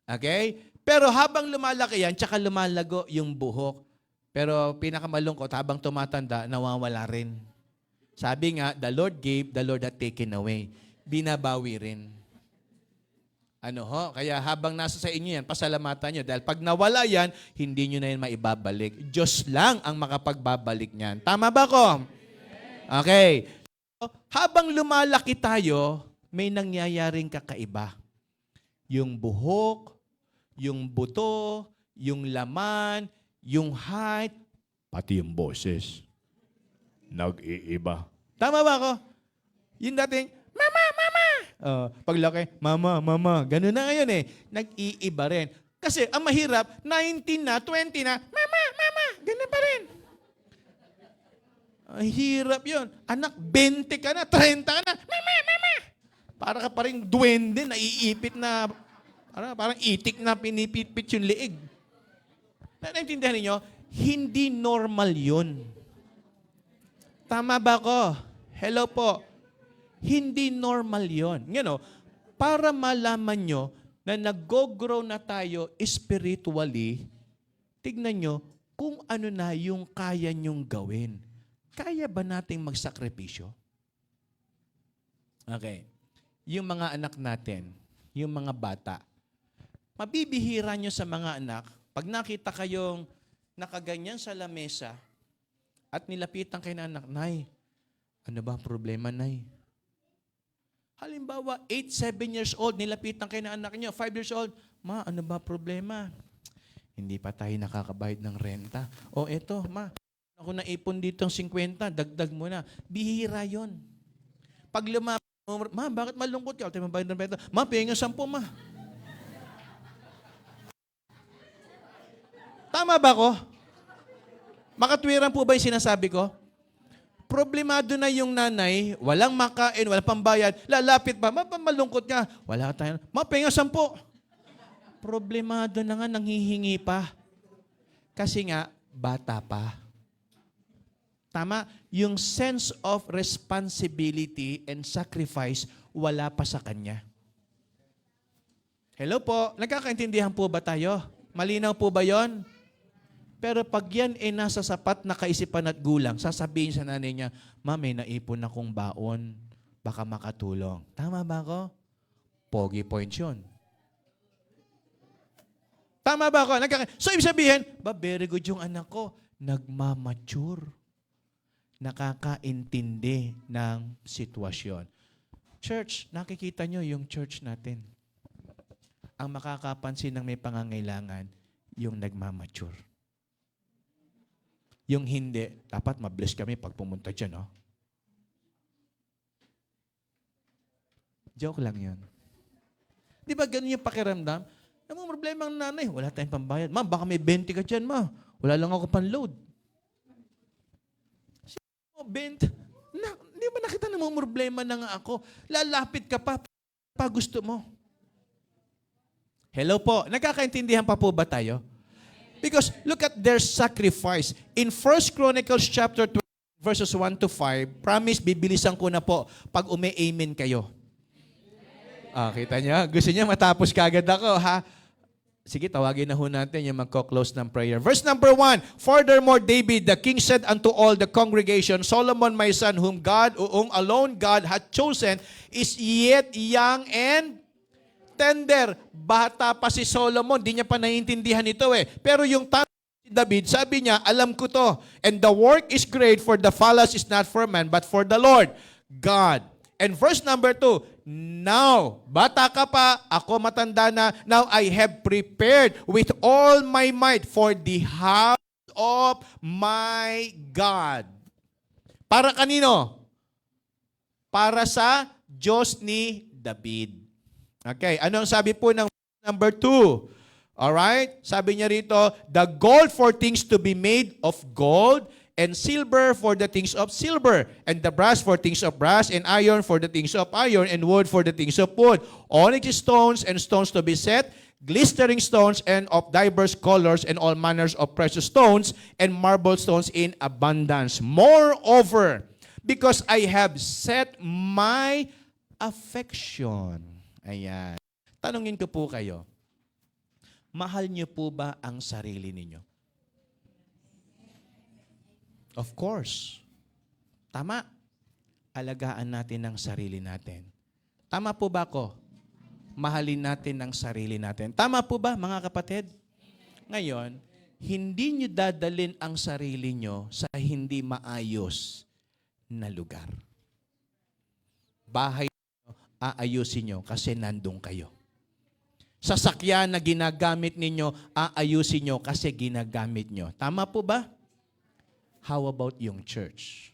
Okay? Pero habang lumalaki yan, tsaka lumalago yung buhok. Pero pinakamalungkot, habang tumatanda, nawawala rin. Sabi nga, the Lord gave, the Lord had taken away. Binabawi rin. Ano ho? Kaya habang nasa sa inyo yan, pasalamatan nyo. Dahil pag nawala yan, hindi nyo na yan maibabalik. Diyos lang ang makapagbabalik niyan. Tama ba ko? Okay. So, habang lumalaki tayo, may nangyayaring kakaiba. Yung buhok, yung buto, yung laman, yung height, pati yung boses. Nag-iiba. Tama ba ko? Yung dating, Mama, Mama! Paglaki, Mama, Mama. Ganun na ngayon eh. Nag-iiba rin. Kasi ang mahirap, 19 na, 20 na, Mama, Mama! Ganun pa rin. Ang hirap yun. Anak, 20 ka na, 30 ka na, Mama, Mama! Para ka pa rin duwende, naiipit na, parang itik na pinipit yung liig. Naintindihan niyo? Hindi normal yun. Tama ba ko? Hello po. Hindi normal yon. You know, para malaman nyo na nag-grow na tayo spiritually, tignan nyo kung ano na yung kaya nyong gawin. Kaya ba nating magsakripisyo? Okay. Yung mga anak natin, yung mga bata, mabibihira nyo sa mga anak, pag nakita kayong nakaganyan sa lamesa at nilapitan kayo na anak, Nay, ano ba ang problema, Nay? Halimbawa, 8, 7 years old, nilapitan kayo ng anak niyo, 5 years old, Ma, ano ba problema? Hindi pa tayo nakakabayad ng renta. O eto, Ma, ako naipon dito ng 50, dagdag mo na. Bihira yon. Pag lumapit, Ma, bakit malungkot ka? Tayo mabayad ng renta. Ma, pahinga 10, Ma. Tama ba ko? Makatwiran po ba yung sinasabi ko? Problemado na yung nanay, walang makain, walang pambayad, lalapit pa, malungkot nga, wala tayo, mapahinga 10. Problemado na nga, nanghihingi pa. Kasi nga, bata pa. Tama? Yung sense of responsibility and sacrifice, wala pa sa kanya. Hello po, nagkakaintindihan po ba tayo? Malinaw po ba yon? Pero pag yan nasa sapat na kaisipan at gulang, sasabihin sa nanay niya, Ma, may naipon akong baon, baka makatulong. Tama ba ako? Pogi points yun. Tama ba ako? So, ibig sabihin, very good yung anak ko. Nagmamature. Nakakaintindi ng sitwasyon. Church, nakikita nyo yung church natin. Ang makakapansin ng may pangangailangan, yung nagmamature. Yung hindi, dapat mabless kami pag pumunta dyan, no? Joke lang yun. Di ba ganun yung pakiramdam? Ang problema ng nanay, wala tayong pambayad. Ma, baka may 20 ka dyan, Ma. Wala lang ako panload. 20? Di ba nakita na mga problema na nga ako? Lalapit ka pa gusto mo. Hello po, nagkakaintindihan pa po ba tayo? Because look at their sacrifice. In 1 Chronicles chapter 20, verses 1 to 5, promise, bibilisan ko na po pag ume-amen kayo. Kita niya? Gusto niya matapos kagad ako, ha? Sige, tawagin na ho natin yung magko-close ng prayer. Verse number 1, Furthermore, David, the king said unto all the congregation, Solomon, my son, whom alone God hath chosen, is yet young and tender. Bata pa si Solomon, di niya pa naiintindihan ito eh. Pero yung tatay si David, sabi niya, alam ko to. And the work is great, for the fallacy is not for man, but for the Lord, God. And verse number 2, Now, bata ka pa, ako matanda na, now I have prepared with all my might for the house of my God. Para kanino? Para sa Diyos ni David. Okay, ano ang sabi po ng number 2? Alright? Sabi niya rito, the gold for things to be made of gold, and silver for the things of silver, and the brass for things of brass, and iron for the things of iron, and wood for the things of wood. Onyx stones and stones to be set, glistering stones and of diverse colors and all manners of precious stones and marble stones in abundance. Moreover, because I have set my affection. Ayan. Tanungin ko po kayo, mahal niyo po ba ang sarili ninyo? Of course. Tama. Alagaan natin ang sarili natin. Tama po ba ako? Mahalin natin ang sarili natin. Tama po ba, mga kapatid? Ngayon, hindi nyo dadalin ang sarili nyo sa hindi maayos na lugar. Bahay nyo, aayusin nyo kasi nandun kayo. Sasakyan na ginagamit ninyo, aayusin nyo kasi ginagamit nyo. Tama po ba? How about yung church?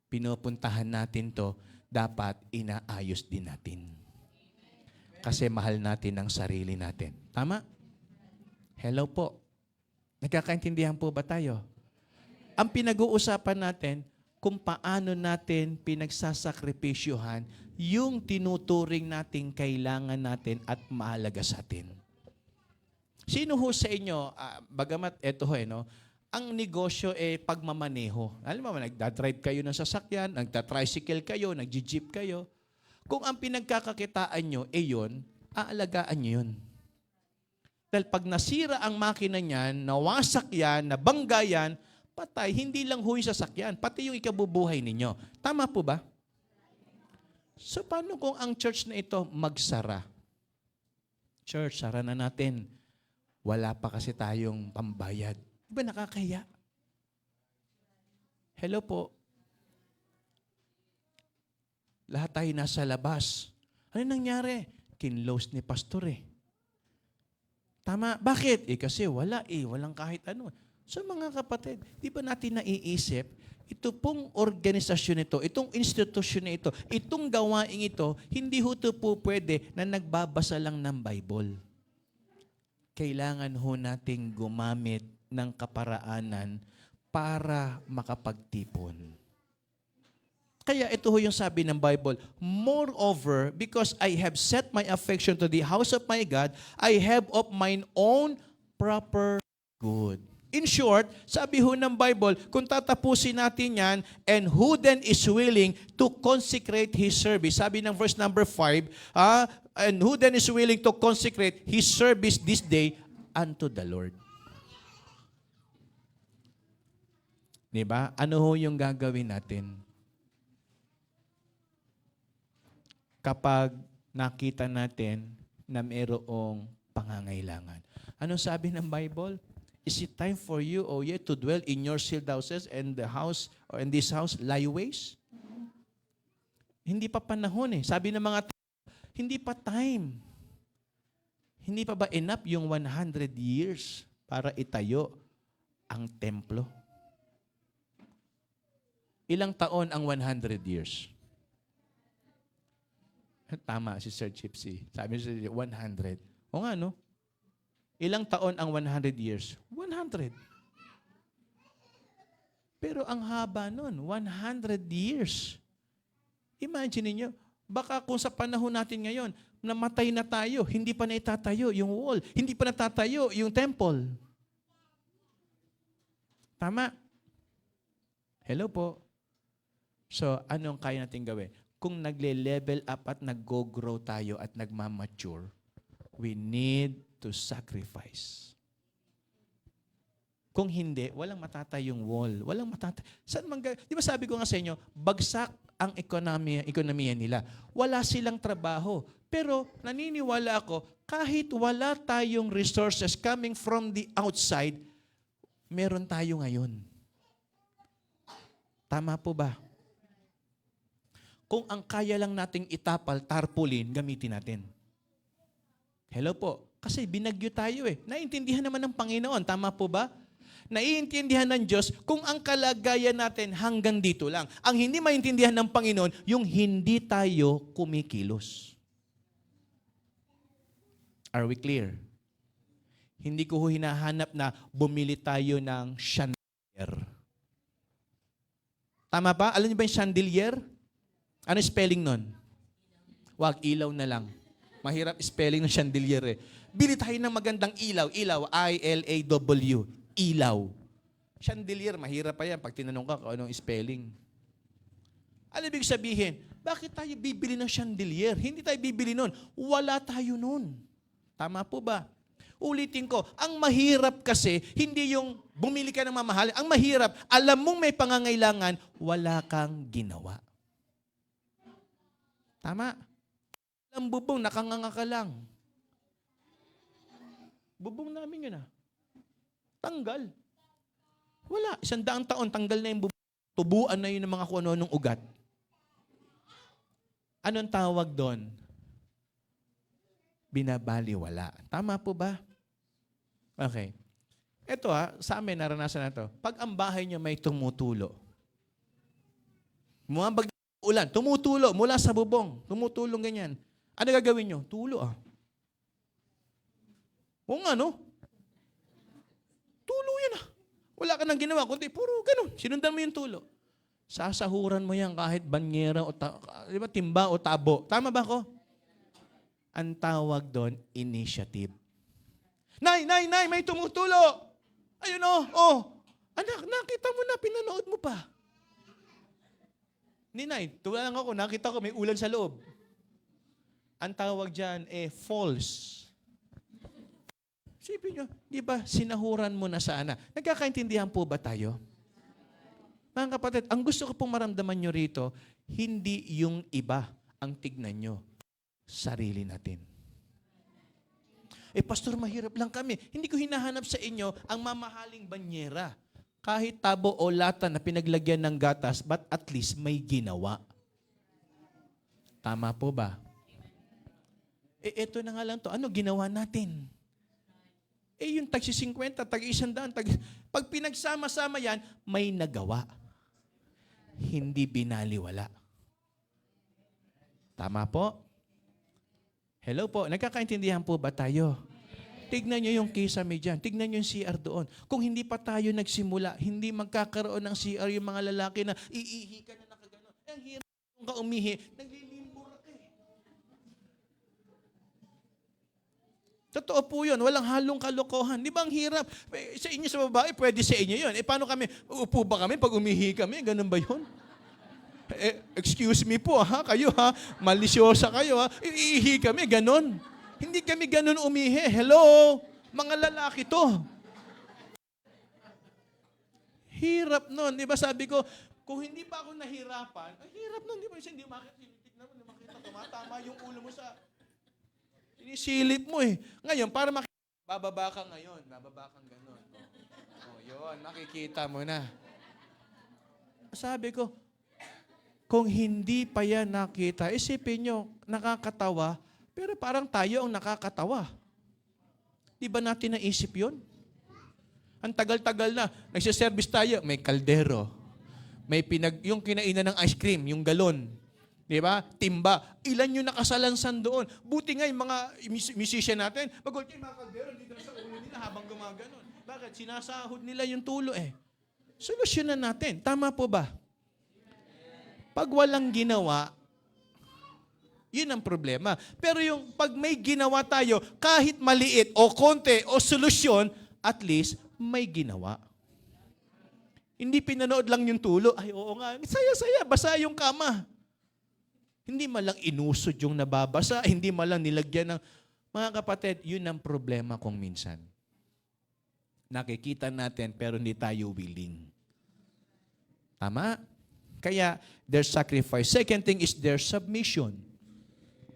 Pinupuntahan natin to, dapat inaayos din natin. Kasi mahal natin ang sarili natin. Tama? Hello po. Nagkakaintindihan po ba tayo? Ang pinag-uusapan natin, kung paano natin pinagsasakripisyohan yung tinuturing nating kailangan natin at mahalaga sa atin. Sino ho sa inyo, bagamat eto ho, no? Ang negosyo pagmamaneho. Alam mo, nagdadrive kayo ng sasakyan, nagtatricycle kayo, nagji-jeep kayo. Kung ang pinagkakakitaan nyo, yun, aalagaan nyo yun. Dahil pag nasira ang makina niyan, nawasak yan, nabangga yan, patay, hindi lang ho yung sasakyan, pati yung ikabubuhay ninyo. Tama po ba? So paano kung ang church na ito magsara? Church, sara na natin. Wala pa kasi tayong pambayad. Di ba nakakaya? Hello po. Lahat tayo nasa labas. Ano nangyari? Kinlose ni pastor Tama. Bakit? Kasi wala walang kahit ano. So mga kapatid, di ba natin naiisip, ito pong organisasyon ito, itong institusyon na ito, itong gawaing ito, hindi ho ito po pwede na nagbabasa lang ng Bible. Kailangan ho nating gumamit ng kaparaanan para makapagtipon. Kaya ito ho yung sabi ng Bible, moreover, because I have set my affection to the house of my God, I have of mine own proper good. In short, sabi ho ng Bible, kung tatapusin natin yan, and who then is willing to consecrate his service? Sabi ng verse number 5, and who then is willing to consecrate his service this day unto the Lord? Diba? Ano ho yung gagawin natin? Kapag nakita natin na mayroong pangangailangan. Ano sabi ng Bible? Is it time for you, O ye, to dwell in your sealed houses and the house, or in this house, lie waste? Hindi pa panahon Sabi ng mga hindi pa time. Hindi pa ba enough yung 100 years para itayo ang templo? Ilang taon ang 100 years? Tama si Sir Chipsy. Sabi niya 100. O nga, no? Ilang taon ang 100 years? 100. Pero ang haba nun, 100 years. Imagine niyo, baka kung sa panahon natin ngayon, namatay na tayo, hindi pa naitatayo yung wall, hindi pa natatayo yung temple. Tama? Hello po. So, anong kaya natin gawin? Kung nagle-level up at nag-go-grow tayo at nagmamature, we need to sacrifice. Kung hindi, walang matatay yung wall. Walang matatay. Di ba sabi ko nga sa inyo, bagsak ang ekonomiya nila. Wala silang trabaho. Pero naniniwala ako, kahit wala tayong resources coming from the outside, meron tayo ngayon. Tama po ba? Kung ang kaya lang nating itapal, tarpaulin, gamitin natin. Hello po. Kasi binagyo tayo Naiintindihan naman ng Panginoon. Tama po ba? Naiintindihan ng Diyos kung ang kalagayan natin hanggang dito lang. Ang hindi maintindihan ng Panginoon, yung hindi tayo kumikilos. Are we clear? Hindi ko hinahanap na bumili tayo ng chandelier. Tama ba? Alam niyo ba yung chandelier? Ano spelling nun? Wag, ilaw na lang. Mahirap spelling ng chandelier eh. Bili tayo ng magandang ilaw. Ilaw, I-L-A-W. Ilaw. Chandelier, mahirap pa yan pag tinanong ka kung anong spelling. Ano ibig sabihin? Bakit tayo bibili ng chandelier? Hindi tayo bibili nun. Wala tayo nun. Tama po ba? Ulitin ko, ang mahirap kasi, hindi yung bumili ka ng mamahal. Ang mahirap, alam mong may pangangailangan, wala kang ginawa. Tama? Ang bubong, nakanganga ka lang. Bubong namin yun Tanggal. Wala. 100 taon, tanggal na yung bubong. Tubuan na yun ng mga kung ano-anong ugat. Anong tawag doon? Binabaliwala. Tama po ba? Okay. Ito sa amin naranasan na to. Pag ang bahay niyo may tumutulo, bumabag ulan, tumutulo mula sa bubong, tumutulong ganyan. Ano gagawin niyo? Tulo O ano? Tulo yan Wala ka nang ginawa, kundi puro ganun. Sinundan mo yung tulo. Sasahuran mo yan kahit banyera o timba o tabo. Tama ba ako? Ang tawag doon, initiative. Nay, may tumutulo. Ayun Anak, nakita mo na, pinanood mo pa. Ninay, tuwa lang ako, nakita ko may ulan sa loob. Ang tawag dyan, false. Sipin nyo, di ba, sinahuran mo na sana. Nagkakaintindihan po ba tayo? Mga kapatid, ang gusto ko pong maramdaman nyo rito, hindi yung iba ang tignan nyo. Sarili natin. Pastor, mahirap lang kami. Hindi ko hinahanap sa inyo ang mamahaling banyera. Kahit tabo o lata na pinaglagyan ng gatas, but at least may ginawa. Tama po ba? Eto na nga lang to. Ano ginawa natin? Yung tagsi 50, tag-100, pag pinagsama-sama yan, may nagawa. Hindi binaliwala. Tama po? Hello po, nagkakaintindihan po ba tayo? Tignan nyo yung kisame dyan. Tignan nyo yung CR doon. Kung hindi pa tayo nagsimula, hindi magkakaroon ng CR yung mga lalaki na iihi ka na nakaganon. Ang hirap kung ka umihi, naglilimbura ka Totoo po yun. Walang halong kalokohan. Di ba ang hirap? Sa inyo sa babae, pwede sa inyo yun. Paano kami? Uupo ba kami pag umihi kami? Ganun ba yun? Excuse me po kayo malisyosa kayo iihi kami, ganon. Hindi kami ganon umihi. Hello? Mga lalaki to. Hirap nun. Di ba sabi ko, kung hindi pa ako nahirapan, hirap nun. Di ba? Hindi makita, tumatama yung ulo mo sa sinisilip mo Ngayon, para bababa ka ngayon. Bababa kang ganon. Yun, makikita mo na. Sabi ko, kung hindi pa yan nakita, isipin nyo, nakakatawa, pero parang tayo ang nakakatawa. Di ba natin naisip yun? Ang tagal-tagal na, nagsiservice tayo, may kaldero, may yung kinainan ng ice cream, yung galon, di ba? Timba. Ilan yung nakasalansan doon? Buti nga yung mga musician natin, mag-hold yung mga kaldero, dito sa ulo nila habang gumaganon. Bakit? Sinasahod nila yung tulo Solusyonan natin. Tama po ba? Pag walang ginawa, yun ang problema. Pero yung pag may ginawa tayo, kahit maliit o konti o solusyon, at least may ginawa. Hindi pinanood lang yung tulo. Ay, oo nga, saya-saya, basa yung kama. Hindi malang inusod yung nababasa, hindi malang nilagyan ng... Mga kapatid, yun ang problema kung minsan. Nakikita natin pero hindi tayo willing. Tama? Kaya, their sacrifice. Second thing is their submission.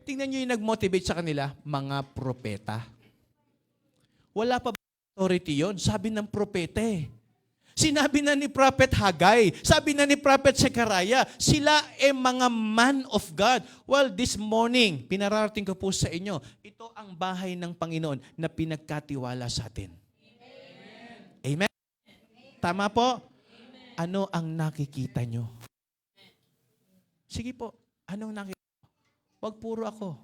Tingnan nyo yung nag-motivate sa kanila, mga propeta. Wala pa ba authority yun? Sabi ng propeta Sinabi na ni Prophet Haggai, sabi na ni Prophet Zechariah, sila mga man of God. Well, this morning, pinararating ko po sa inyo, ito ang bahay ng Panginoon na pinagkatiwala sa atin. Amen? Amen? Tama po? Amen. Ano ang nakikita nyo? Sige po, anong nakikita? Wag puro ako.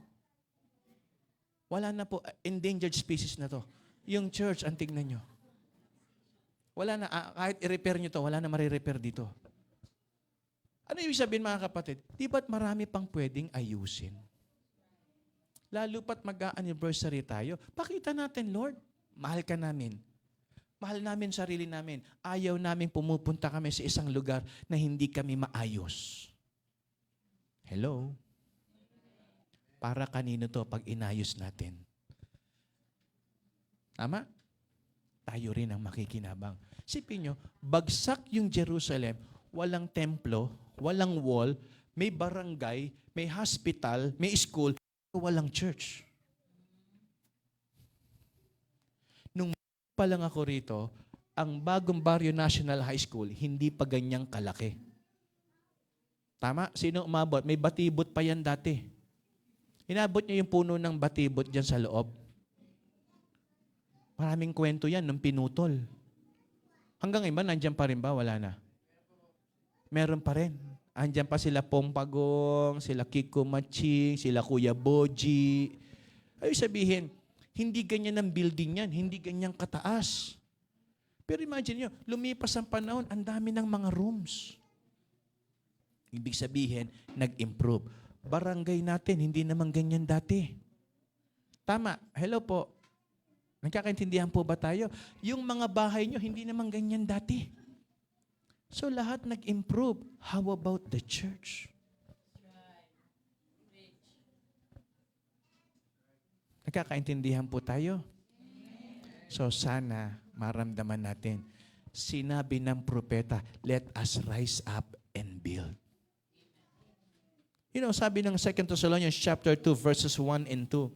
Wala na po, endangered species na to. Yung church, ang tignan nyo. Wala na, kahit i-repair nyo to, wala na marirepair dito. Ano ibig sabihin mga kapatid? Di ba't marami pang pwedeng ayusin? Lalo pat mag-a-anniversary tayo. Pakita natin, Lord, mahal ka namin. Mahal namin sarili namin. Ayaw namin pumupunta kami sa isang lugar na hindi kami maayos. Hello? Para kanino to pag inayos natin? Tama? Tayo rin ang makikinabang. Sipin nyo, bagsak yung Jerusalem, walang templo, walang wall, may barangay, may hospital, may school, walang church. Nung pa lang ako rito, ang bagong Barrio National High School, hindi pa ganyang kalaki. Tama? Sino umabot? May batibot pa yan dati. Inabot niya yung puno ng batibot dyan sa loob. Maraming kwento yan nung pinutol. Hanggang ngayon, nandyan pa rin ba? Wala na. Meron pa rin. Andyan pa sila Pong Pagong, sila Kiko Maching, sila Kuya Boji. Ay sabihin, hindi ganyan ang building yan, hindi ganyan kataas. Pero imagine nyo, lumipas ang panahon, ang dami ng mga rooms. Ibig sabihin, nag-improve. Barangay natin, hindi naman ganyan dati. Tama. Hello po. Nagkakaintindihan po ba tayo? Yung mga bahay nyo, hindi naman ganyan dati. So lahat nag-improve. How about the church? Nagkakaintindihan po tayo? So sana maramdaman natin. Sinabi ng propeta, let us rise up and build. You know, sabi ng 2 Thessalonians chapter 2, verses 1 and 2,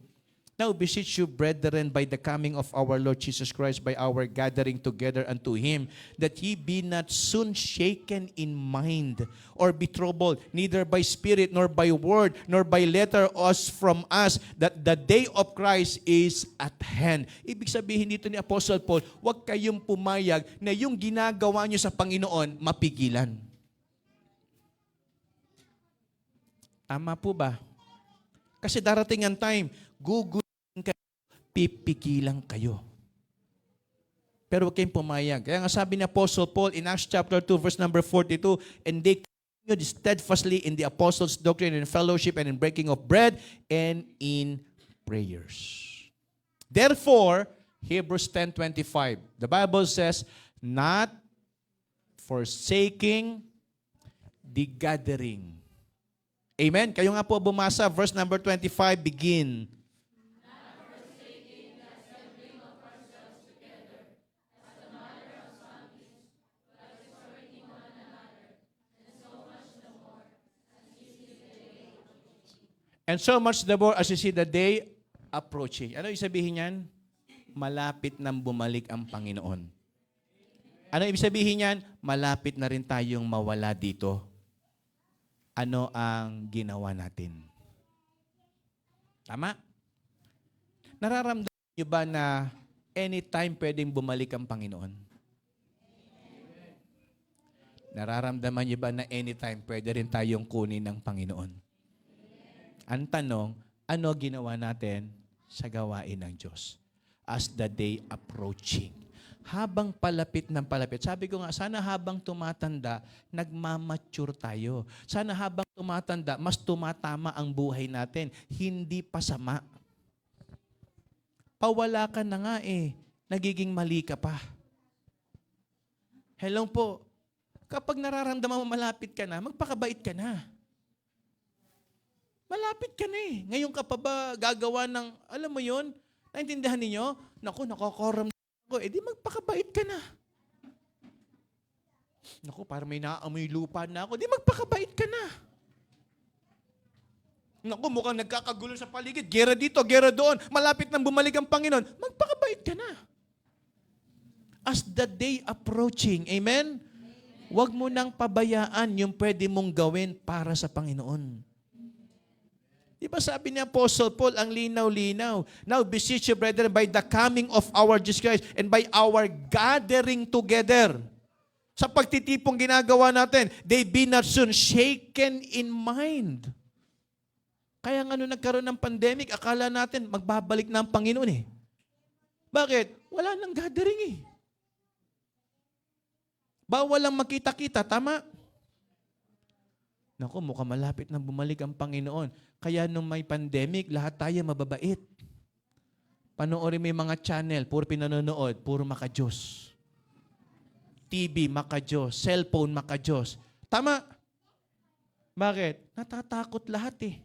now beseech you, brethren, by the coming of our Lord Jesus Christ, by our gathering together unto Him, that ye be not soon shaken in mind, or be troubled, neither by spirit, nor by word, nor by letter as from us, that the day of Christ is at hand. Ibig sabihin dito ni Apostle Paul, huwag kayong pumayag na yung ginagawa nyo sa Panginoon, mapigilan. Tama po ba? Kasi darating ang time, gugulin kayo, pipigilan kayo. Pero huwag kayong pumayag. Kaya nga sabi ni Apostle Paul in Acts chapter 2, verse number 42, and they continued steadfastly in the apostles' doctrine and fellowship and in breaking of bread and in prayers. Therefore, Hebrews 10:25, the Bible says, not forsaking the gathering. Amen? Kayo nga po bumasa, verse number 25, begin. Not forsaking the assembling of ourselves together, as the manner of some is, but exhorting one another, and so much the more, as you see the day approaching. And so much the more, as you see the day approaching. Ano ibig sabihin yan? Malapit nang bumalik ang Panginoon. Ano ibig sabihin yan? Malapit na rin tayong mawala dito. Ano ang ginawa natin? Tama? Nararamdaman niyo ba na anytime pwedeng bumalik ang Panginoon? Nararamdaman niyo ba na anytime pwede rin tayong kunin ng Panginoon? Ang tanong, ano ginawa natin sa gawain ng Diyos? As the day approaching. Habang palapit ng palapit. Sabi ko nga, sana habang tumatanda, nagmamature tayo. Sana habang tumatanda, mas tumatama ang buhay natin. Hindi pasama. Pawala ka na nga nagiging mali ka pa. Hello po. Kapag nararamdaman mo malapit ka na, magpakabait ka na. Malapit ka na Ngayon ka pa ba gagawa ng, alam mo yon? Naintindihan ninyo? Naku, nakakaramdaman ko. Di magpakabait ka na. Naku, parang may naamoy lupa na ako. Di magpakabait ka na. Naku, mukhang nagkakagulo sa paligid. Gera dito, gera doon. Malapit nang bumalik ang Panginoon. Magpakabait ka na. As the day approaching. Amen? Huwag mo nang pabayaan yung pwede mong gawin para sa Panginoon. Di ba sabi ni Apostle Paul, ang linaw-linaw, now beseech you, brethren, by the coming of our Jesus Christ and by our gathering together. Sa pagtitipong ginagawa natin, they be not soon shaken in mind. Kaya nga nung nagkaroon ng pandemic, akala natin magbabalik na ang Panginoon Bakit? Wala nang gathering Bawal lang makita-kita, tama? Naku, mukhang malapit na bumalik ang Panginoon. Kaya nung may pandemic, lahat tayo mababait. Panoorin mo yung mga channel, puro pinanonood, puro maka-Diyos. TV, maka-Diyos. Cellphone, maka-Diyos. Tama. Bakit? Natatakot lahat eh.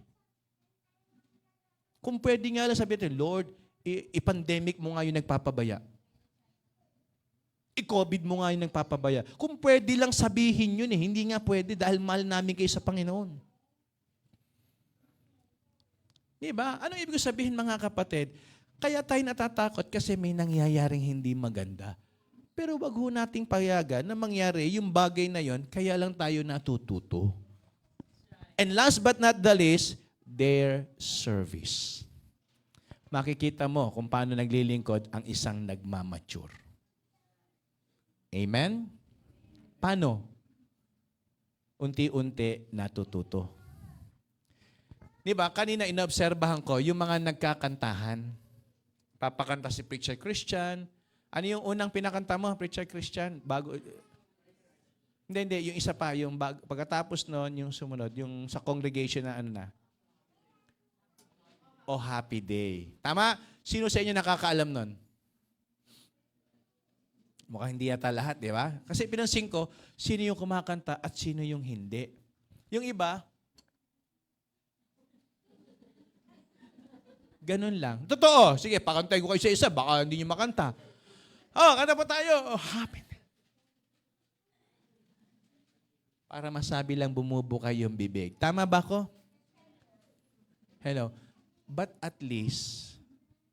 Kung pwede nga lang sabihin, Lord, i-pandemic mo nga yung nagpapabaya. I-COVID mo nga yung nagpapabaya. Kung pwede lang sabihin yun eh, hindi nga pwede dahil mahal namin kayo sa Panginoon. Diba? Anong ibig sabihin mga kapatid? Kaya tayo natatakot kasi may nangyayaring hindi maganda. Pero wag ho nating payagan na mangyari yung bagay na yon, kaya lang tayo natututo. And last but not the least, their service. Makikita mo kung paano naglilingkod ang isang nagmamature. Amen? Paano? Unti-unti natututo. Diba, kanina inobserbahan ko yung mga nagkakantahan. Papakanta si Preacher Christian. Ano yung unang pinakanta mo, Preacher Christian? Hindi. Yung isa pa, yung pagkatapos noon, yung sumunod, yung sa congregation na ano na. Oh, Happy Day. Tama? Sino sa inyo nakakaalam nun? Mukhang hindi yata lahat, di ba? Kasi pinansin ko, sino yung kumakanta at sino yung hindi. Yung iba, ganun lang. Totoo. Sige, pakantay ko kayo sa isa. Baka hindi nyo makanta. Oh, kanta pa tayo. Oh, happy. Para masabi lang bumubuka yung bibig. Tama ba ko? Hello. But at least,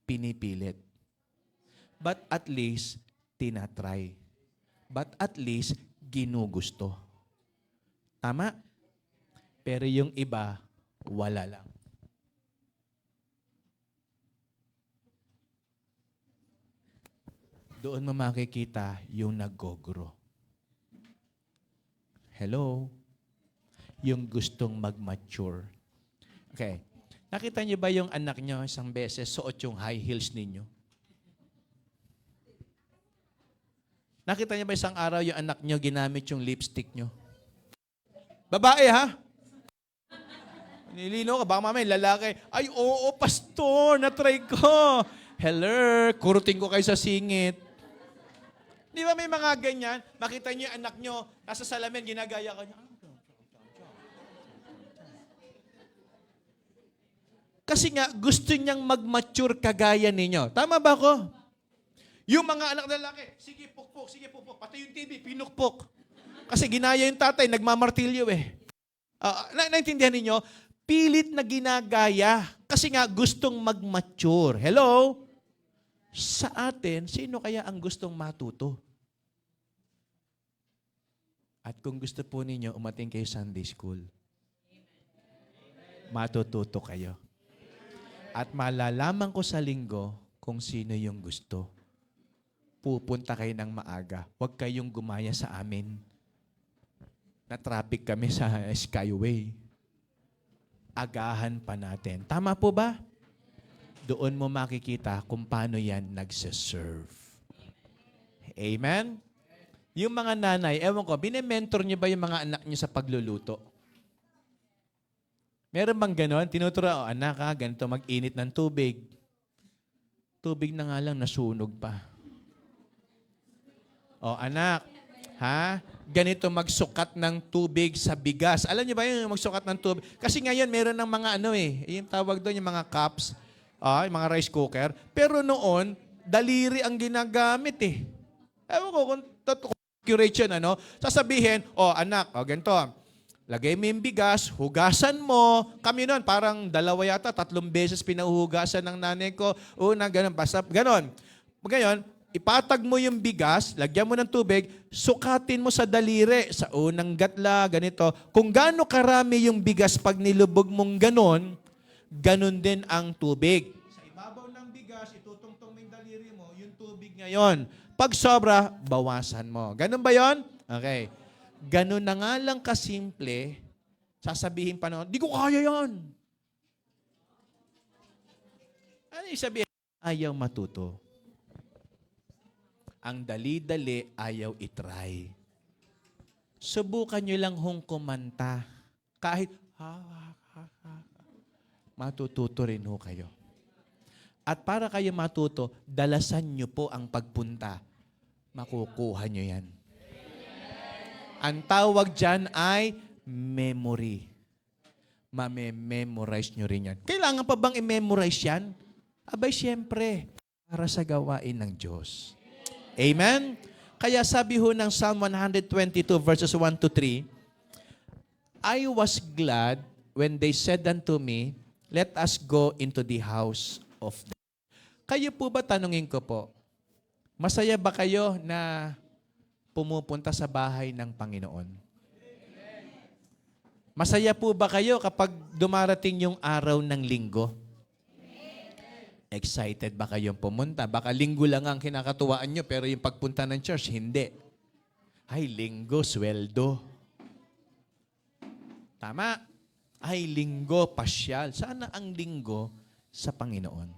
pinipilit. But at least, tinatry. But at least, ginugusto. Tama? Pero yung iba, wala lang. Doon mo makikita yung nag-go-grow. Hello? Yung gustong mag-mature. Okay. Nakita niyo ba yung anak niyo isang beses suot yung high heels ninyo? Nakita niyo ba isang araw yung anak niyo ginamit yung lipstick niyo? Babae ha? Nilino ka, baka mamaya lalaki. Ay, oo, pastor, na-try ko. Hello, kurutin ko kayo sa singit. Di ba may mga ganyan? Makita niyo yung anak niyo, nasa salamin, ginagaya ka niya. Kasi nga, gusto niyang mag-mature kagaya ninyo. Tama ba ko? Yung mga anak na lalaki, sige pukpok, pati yung TV, pinukpok. Kasi ginaya yung tatay, nagmamartilyo eh. Naintindihan ninyo? Pilit na ginagaya. Kasi nga, gustong mag-mature. Hello? Sa atin, sino kaya ang gustong matuto? At kung gusto po ninyo, umating kayo Sunday School. Matututo kayo. At malalaman ko sa linggo kung sino yung gusto. Pupunta kayo ng maaga. Huwag kayong gumaya sa amin. Na-traffic kami sa Skyway. Agahan pa natin. Tama po ba? Doon mo makikita kung paano yan nagsiserve. Amen? Yung mga nanay, ewan ko, binementor niyo ba yung mga anak niyo sa pagluluto? Meron bang ganon? Tinuturo, anak ha, ganito mag-init ng tubig. Tubig na nga lang, nasunog pa. Anak, ha? Ganito magsukat ng tubig sa bigas. Alam niyo ba yung magsukat ng tubig? Kasi ngayon, meron ng mga yung tawag doon, yung mga cups, yung mga rice cooker. Pero noon, daliri ang ginagamit eh. Ewan ko kung accurate yun, sasabihin, anak, ganito, lagay mo yung bigas, hugasan mo. Kami noon, parang 2 yata, 3 beses pinahuhugasan ng nanay ko. Una, ganun, basta, ganun. Ngayon, ipatag mo yung bigas, lagyan mo ng tubig, sukatin mo sa daliri, sa unang gatla, ganito. Kung gaano karami yung bigas pag nilubog mong ganon, ganon din ang tubig. Sa ibabaw ng bigas, itutungtong mo yung daliri mo, yung tubig ngayon. Pag sobra, bawasan mo. Ganon ba yon? Okay. Ganon na nga lang kasimple, sasabihin pa noon, di ko kaya yan. Ano yung sabihin? Ayaw matuto. Ang dali-dali, ayaw itry. Subukan nyo lang hong kumanta. Kahit, matututo rin ho kayo. At para kayo matuto, dalasan nyo po ang pagpunta. Makukuha nyo yan. Ang tawag dyan ay memory. Mame-memorize nyo rin yan. Kailangan pa bang i-memorize yan? Abay, siyempre, para sa gawain ng Diyos. Amen? Kaya sabi ho ng Psalm 122 verses 1 to 3, I was glad when they said unto me, let us go into the house of the Lord. Kayo po ba, tanungin ko po, masaya ba kayo na pumupunta sa bahay ng Panginoon? Masaya po ba kayo kapag dumarating yung araw ng linggo? Excited ba kayong pumunta? Baka linggo lang ang kinakatuwaan nyo, pero yung pagpunta ng church, hindi. Ay, linggo, sweldo. Tama. Ay, linggo, pasyal. Sana ang linggo sa Panginoon.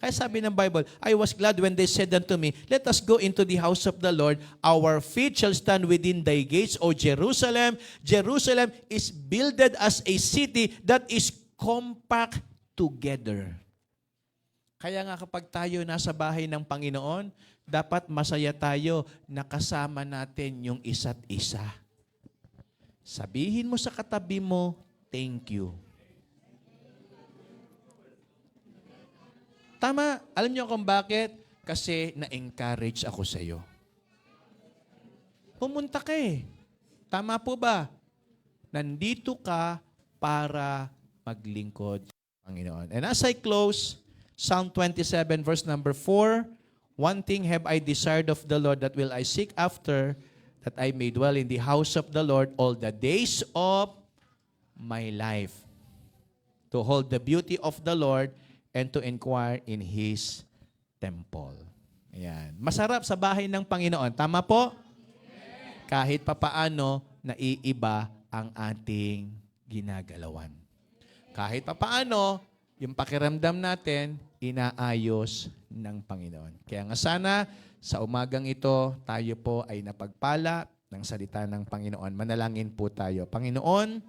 Kaya sabi ng Bible, I was glad when they said unto me, let us go into the house of the Lord. Our feet shall stand within thy gates, O Jerusalem. Jerusalem is builded as a city that is compact together. Kaya nga kapag tayo nasa bahay ng Panginoon, dapat masaya tayo na kasama natin yung isa't isa. Sabihin mo sa katabi mo, thank you. Tama. Alam niyo kung bakit? Kasi na-encourage ako sa iyo. Pumunta ka eh. Tama po ba? Nandito ka para maglingkod sa Panginoon. And as I close, Psalm 27 verse number 4, one thing have I desired of the Lord, that will I seek after, that I may dwell in the house of the Lord all the days of my life, to hold the beauty of the Lord and to inquire in His temple. Ayan. Masarap sa bahay ng Panginoon. Tama po? Kahit papaano, naiiba ang ating ginagalawan. Kahit papaano, yung pakiramdam natin, inaayos ng Panginoon. Kaya nga sana, sa umagang ito, tayo po ay napagpala ng salita ng Panginoon. Manalangin po tayo. Panginoon,